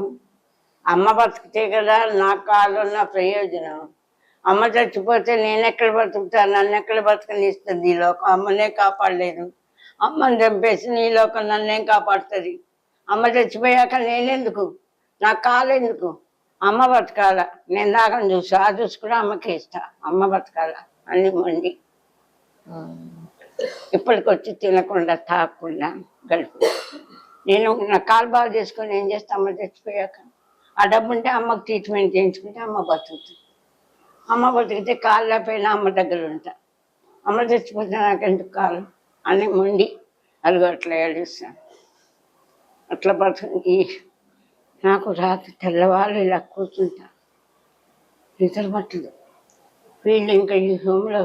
అమ్మ బతికితే కదా నా కాలు నా ప్రయోజనం. అమ్మ చచ్చిపోతే నేను ఎక్కడ బతుకుతాను, నన్ను ఎక్కడ బతకనిస్తుంది ఈ లోకం. అమ్మనే కాపాడలేదు, అమ్మని చంపేసి నీ లోకం నన్నేం కాపాడుతుంది. అమ్మ చచ్చిపోయాక నేనెందుకు, నా కాలు ఎందుకు, అమ్మ బతకాల. నేను దాకా చూసుకుని అమ్మకి ఇస్తా, అమ్మ బతకాల అని మండి ఇప్పటికొచ్చి తినకుండా తాగకుండా గడుపు. నేను నా కాలు బాగా చేసుకొని ఏం చేస్తా, అమ్మ చచ్చిపోయాక ఆ డబ్బు ఉంటే అమ్మకు ట్రీట్మెంట్ చేయించుకుంటే అమ్మ బతుకుతుంది. అమ్మ బతికితే కాళ్ళ పైన అమ్మ దగ్గర ఉంటా, అమ్మ చచ్చిపోతే నాకెందుకు కాలు అని మండి అదిగో అట్లా ఏడుస్తాను. అట్లా బతుకు. నాకు రాత్రి తెల్లవాళ్ళు ఇలా కూర్చుంటా, నిద్ర పట్టదు. వీళ్ళు ఇంకా ఈ హోమ్లో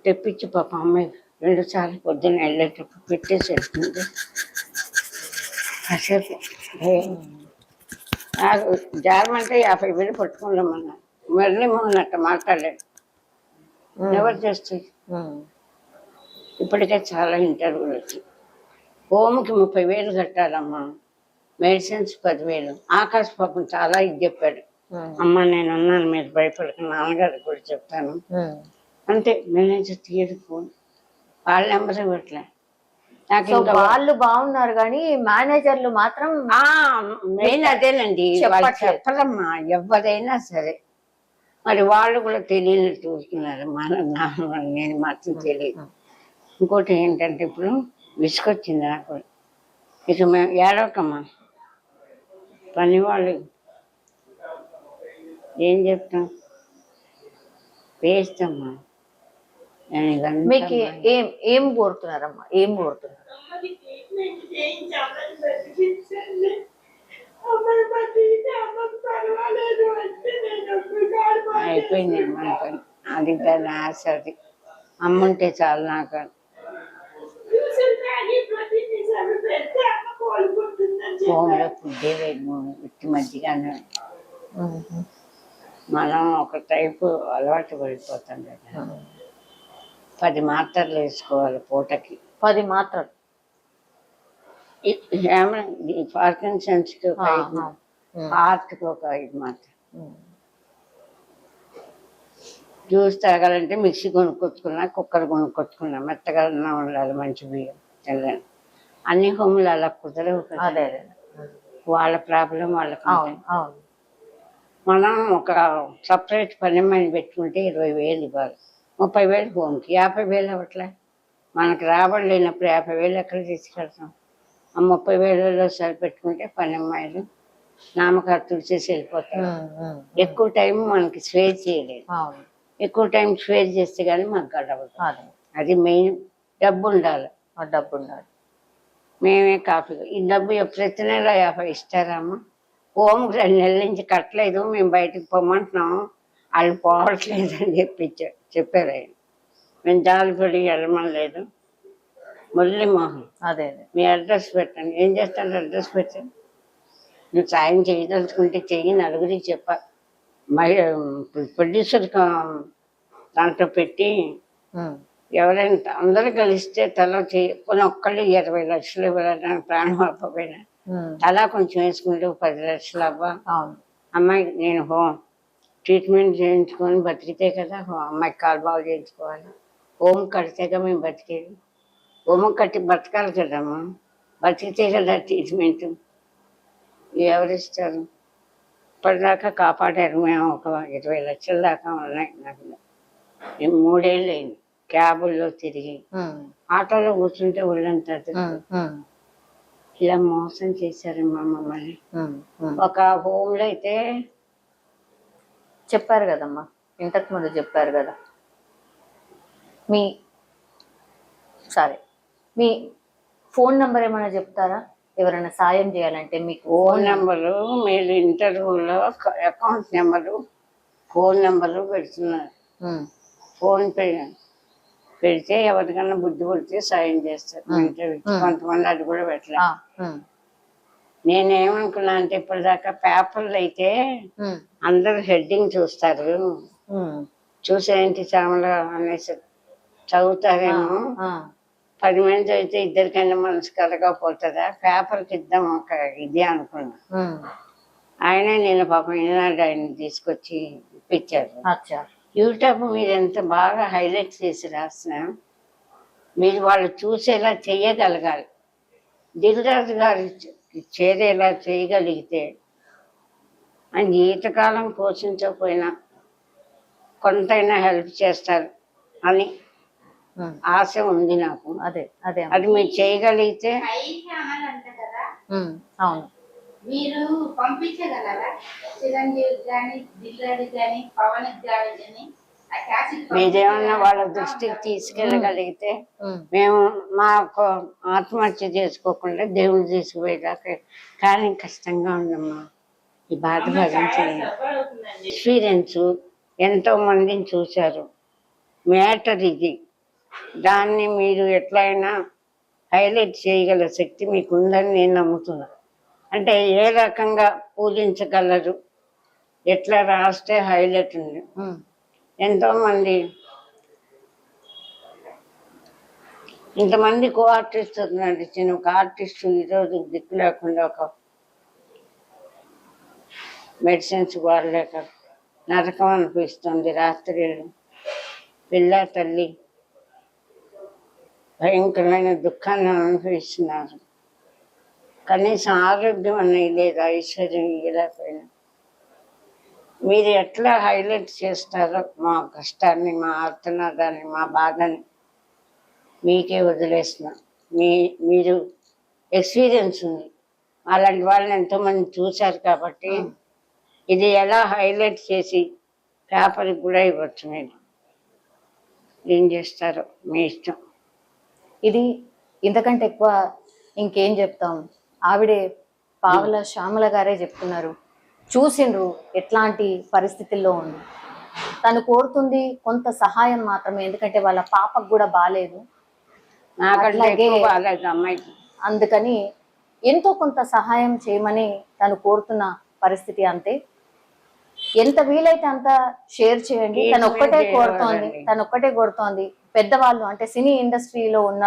తెప్పించి పాప అమ్మాయి 2 సార్లు పొద్దున్న వెళ్ళేటప్పుడు పెట్టేసి వెళ్తుంది. కాసేపు నాకు జారమంటే 50,000 పట్టుకుందామన్నా మళ్ళీ మొన్నట్టు మాట్లాడాడు. ఎవరు చేస్తాయి? ఇప్పటికే చాలా ఇంటర్వ్యూలు వచ్చి హోమ్కి 30,000 కట్టాలమ్మా, మెడిసిన్స్ 10,000. ఆకాశ పాపం చాలా ఇది చెప్పాడు, అమ్మ నేను ఉన్నాను మీరు భయపడక, నాన్నగారికి కూడా చెప్తాను అంతే. మేనేజర్ తీయడు ఫోన్, వాళ్ళ నెంబర్ ఇవ్వట్లే నాకు. వాళ్ళు బాగున్నారు కానీ మేనేజర్లు మాత్రం మెయిన్ అదేనండి, వాళ్ళు చెప్పరమ్మా ఎవరైనా సరే. మరి వాళ్ళు కూడా తెలియనట్టు చూస్తున్నారు, నేను మాత్రం తెలియదు. ఇంకోటి ఏంటంటే ఇప్పుడు విసుకొచ్చింది నాకు, ఇక మేము ఏడవకమ్మా, పని వాళ్ళు ఏం చెప్తాం, వేస్తామ్మా. నేను ఇదంతా మీకు ఏం కోరుతున్నారమ్మా, ఏం కోరుతున్నారు? అయిపోయింది మన పని. అది దాని ఆశ. అది అమ్ముంటే చాలు నాకు. హోమ్లో ఫుడ్డే లేదు, ఇట్టి మధ్యగానే. మనం ఒక టైపు అలవాటు పడిపోతాం కదా. 10 మాత్రలు వేసుకోవాలి పూటకి. 10 మాత్రలు? పార్కిన్సన్స్కి ఒక 5, హార్ట్కి ఒక 5 మాత్రలు. జ్యూస్ తాగాలంటే మిక్సీ కొనుక్కొచ్చుకున్నా, కుక్కర్ కొనుక్కొచ్చుకున్నా. మెత్తగా ఉండాలి, మంచి బియ్యం తెల్లని. అన్ని హోములు అలా కుదరవు కదా. వాళ్ళ ప్రాబ్లం వాళ్ళకి. మనం ఒక సపరేట్ పని మని పెట్టుకుంటే 20,000 ఇవ్వాలి. 30,000 హోమ్కి, 50,000 అవ్వట్లే. మనకు రాబడి లేనప్పుడు 50,000 ఎక్కడ తీసుకెళ్తాం? ఆ 30,000లో సరిపెట్టుకుంటే పని అమ్మాయిలు నామకర్తలు చేసి వెళ్ళిపోతారు. ఎక్కువ టైం మనకి స్వేర్ చేయలేదు. ఎక్కువ టైం స్వేర్ చేస్తే కానీ మాకు గడవదు. అది మెయిన్. డబ్బు ఉండాలి. డబ్బు ఉండాలి. మేమే కాఫీ ఈ డబ్బు ప్రతి నెల 50 ఇస్తారమ్మా. హోమ్ 2 నెలల నుంచి కట్టలేదు, మేము బయటకు పోమంటున్నాము, వాళ్ళు పోవట్లేదు అని చెప్పారు ఆయన. మేము జాలిపడి వెళ్ళమలేదు. మురళీమోహన్, అదే మీ అడ్రస్ పెట్టండి. ఏం చేస్తాను అడ్రస్ పెట్టండి. నువ్వు సాయం చేయదలుచుకుంటే చెయ్యి, నలుగురికి చెప్పా. మరి ప్రొడ్యూసర్ దాంట్లో పెట్టి ఎవరైనా అందరూ కలిస్తే తల కొన్ని ఒక్కళ్ళు 20 లక్షలు ఇవ్వాలని ప్రాణం అవ్వకపోయినా తలా కొంచెం వేసుకుంటే 10 లక్షలు అవ్వ. అమ్మాయి నేను ట్రీట్మెంట్ చేయించుకొని బతికితే కదా అమ్మాయికి కాలు బాగు చేయించుకోవాలి. హోమ్ కడితేగా మేము బతికేది. హోమ్ కట్టి బతకాలి కదమ్మా, బతికితే కదా ట్రీట్మెంట్. ఎవరిస్తారు? ఇప్పటిదాకా కాపాడారు. మేము ఒక 20 లక్షల దాకా ఉన్నాయి నాకు. 3 ఏళ్ళు అయింది క్యాబుల్లో తిరిగి, ఆటోలో కూర్చుంటే ఒళ్ళంతా ఇలా మోసం చేశారమ్మా మమ్మల్ని. ఒక హోమ్లో అయితే చెప్పారు కదమ్మా, ఇంతకు ముందు చెప్పారు కదా. మీ ఫోన్ నంబర్ ఏమైనా చెప్తారా? ఎవరైనా సాయం చేయాలంటే మీకు ఫోన్ నెంబరు, మీరు ఇంటర్వ్యూలో అకౌంట్ నెంబరు, ఫోన్ నెంబరు పెడుతున్నారు. ఫోన్ పెడితే ఎవరికన్నా బుద్ధి పుడితే సాయం చేస్తారు. కొంతమంది అది కూడా పెట్టలేదు. నేనేమనుకున్నా అంటే ఇప్పటిదాకా పేపర్లు అయితే అందరు హెడ్డింగ్ చూస్తారు, చూసేంటి శ్యామల అనేసి చదువుతారేమో. 10 మంది అయితే 2 మనసు కలగకపోతుందా, పేపర్కి ఇద్దాం ఒక ఇది అనుకున్నా. ఆయనే నేను పాపం ఈనాడు ఆయన తీసుకొచ్చి ఇప్పించారు. యూట్యూబ్ మీరు ఎంత బాగా హైలైట్ చేసి రాసినా మీరు వాళ్ళు చూసేలా చెయ్యగలగాలి. దిల్రాజు గారు చేరేలా చేయగలిగితే ఆయన జీవితకాలం పోషించకపోయినా కొంతైనా హెల్ప్ చేస్తారు అని ఆశ ఉంది నాకు. అది మీరు చేయగలిగితే. అవును, మీరు పంపించగలరా? చిరంజీవి కానీ, దిల్రాజు కానీ, పవన్ కానీ మీరేమన్నా వాళ్ళ దృష్టికి తీసుకెళ్ళగలిగితే మేము మాకు ఆత్మహత్య చేసుకోకుండా దేవుడు తీసుకుపోయేదాకా. కానీ కష్టంగా ఉందమ్మా, ఈ బాధ భరించలేదు. ఎక్స్పీరియన్స్ ఎంతో మందిని చూశారు. మ్యాటర్ ఇది, దాన్ని మీరు ఎట్లయినా హైలైట్ చేయగల శక్తి మీకు ఉందని నేను నమ్ముతున్నా. అంటే ఏ రకంగా పూజించగలరు, ఎట్లా రాస్తే హైలైట్ ఉంది. ఎంతోమంది ఇంతమంది కో ఆర్టిస్ట్ నడిచిన ఒక ఆర్టిస్ట్ ఈరోజు దిక్కు లేకుండా, ఒక మెడిసిన్స్ వాడలేక నరకం అనిపిస్తుంది. రాత్రిళ్ళు పిల్ల తల్లి భయంకరమైన దుఃఖాన్ని అనుభవిస్తున్నారు. కనీసం ఆరోగ్యం అనేది లేదు, ఐశ్వర్యం ఇవ్వలేకపోయినా. మీరు ఎట్లా హైలైట్ చేస్తారో మా కష్టాన్ని, మా ఆర్తనాదాన్ని, మా బాధని మీకే వదిలేస్తున్నా. మీరు ఎక్స్పీరియన్స్ ఉంది. అలాంటి వాళ్ళని ఎంతోమంది చూశారు కాబట్టి ఇది ఎలా హైలైట్ చేసి పేపర్కి కూడా ఇవ్వచ్చు. మీరు ఏం చేస్తారో మీ ఇష్టం. ఇది ఇంతకంటే ఎక్కువ ఇంకేం చెప్తాం. ఆవిడే పావల శ్యామల గారే చెప్తున్నారు, చూసిండ్రు ఎట్లాంటి పరిస్థితుల్లో ఉంది. తను కోరుతుంది కొంత సహాయం మాత్రమే, ఎందుకంటే వాళ్ళ పాపకు కూడా బాగాలేదు. నాకంటే ఎక్కువ బాగాలేదు అమ్మాయికి. అందుకని ఎంతో కొంత సహాయం చేయమని తను కోరుతున్న పరిస్థితి. అంతే, ఎంత వీలైతే అంత షేర్ చేయండి. తను ఒక్కటే కోరుతోంది పెద్దవాళ్ళు, అంటే సినీ ఇండస్ట్రీలో ఉన్న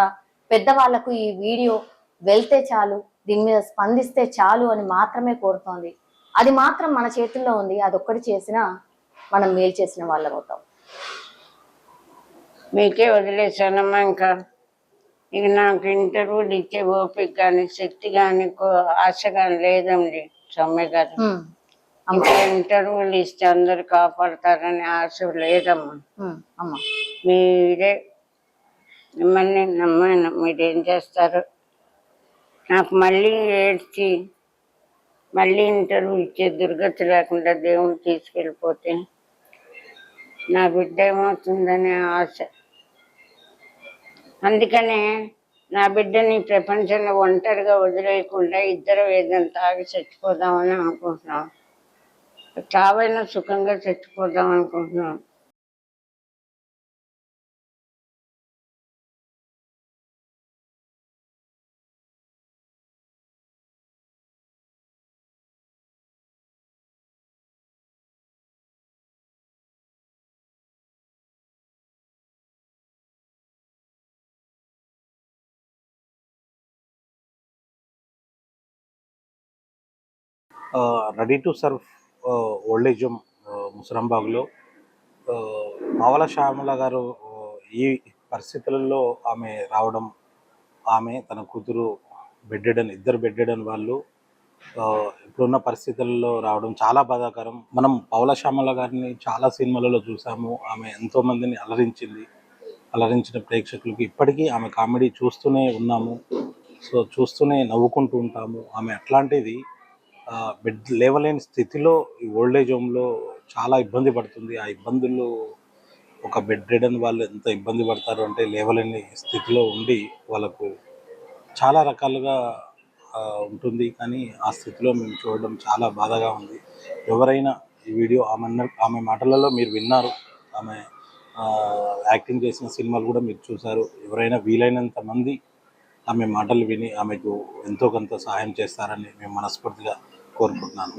పెద్దవాళ్లకు ఈ వీడియో వెళ్తే చాలు, దీని మీద స్పందిస్తే చాలు అని మాత్రమే కోరుతోంది. అది మాత్రం మన చేతుల్లో ఉంది. అదొక్కటి చేసినా మనం మేలు చేసిన వాళ్ళం అవుతాం. మీకే వదిలేసానమ్మా. ఇంకా ఇక నాకు ఇంటర్వ్యూలు ఇచ్చే ఓపిక కానీ శక్తి కానీ ఆశ కానీ లేదండి సౌమ్య గారు. ఇంకా ఇంటర్వ్యూలు ఇస్తే అందరు కాపాడతారని ఆశ లేదమ్మా. మీరే మిమ్మల్ని నమ్మాను, మీరేం చేస్తారు. నాకు మళ్ళీ ఏడ్చి మళ్ళీ ఇంటర్వ్యూ ఇచ్చే దుర్గతి లేకుండా దేవుడు తీసుకెళ్ళిపోతే నా బిడ్డ ఏమవుతుందనే ఆశ. అందుకనే నా బిడ్డని ప్రపంచంలో ఒంటరిగా వదిలేయకుండా ఇద్దరు ఏదైనా తాగి చచ్చిపోదామని అనుకుంటున్నాం. చావైనా సుఖంగా చచ్చిపోదాం అనుకుంటున్నాం. Ready to serve old age home ముసరాంబాగ్లో పావల శ్యామల గారు ఈ పరిస్థితులలో ఆమె రావడం, ఆమె తన కూతురు ఇద్దరు బెడ్డెడన్ వాళ్ళు ఇప్పుడున్న పరిస్థితుల్లో రావడం చాలా బాధాకరం. మనం పావల శ్యామల గారిని చాలా సినిమాలలో చూసాము. ఆమె ఎంతోమందిని అలరించిన ప్రేక్షకులకి ఇప్పటికీ ఆమె కామెడీ చూస్తూనే ఉన్నాము. సో చూస్తూనే నవ్వుకుంటూ ఉంటాము. ఆమె అట్లాంటిది బెడ్ లేవలేని స్థితిలో ఈ ఓల్డేజ్ హోమ్లో చాలా ఇబ్బంది పడుతుంది. ఆ ఇబ్బందులు ఒక బెడ్ రిడన్ వాళ్ళు ఎంత ఇబ్బంది పడతారు అంటే, లేవలేని స్థితిలో ఉండి వాళ్ళకు చాలా రకాలుగా ఉంటుంది. కానీ ఆ స్థితిలో మేము చూడడం చాలా బాధగా ఉంది. ఎవరైనా ఈ వీడియో ఆమె మాటలలో మీరు విన్నారు, ఆమె యాక్టింగ్ చేసిన సినిమాలు కూడా మీరు చూశారు. ఎవరైనా వీలైనంత మంది ఆమె మాటలు విని ఆమెకు ఎంతో కొంత సహాయం చేస్తారని మేము మనస్ఫూర్తిగా కోరుకుంటున్నాను.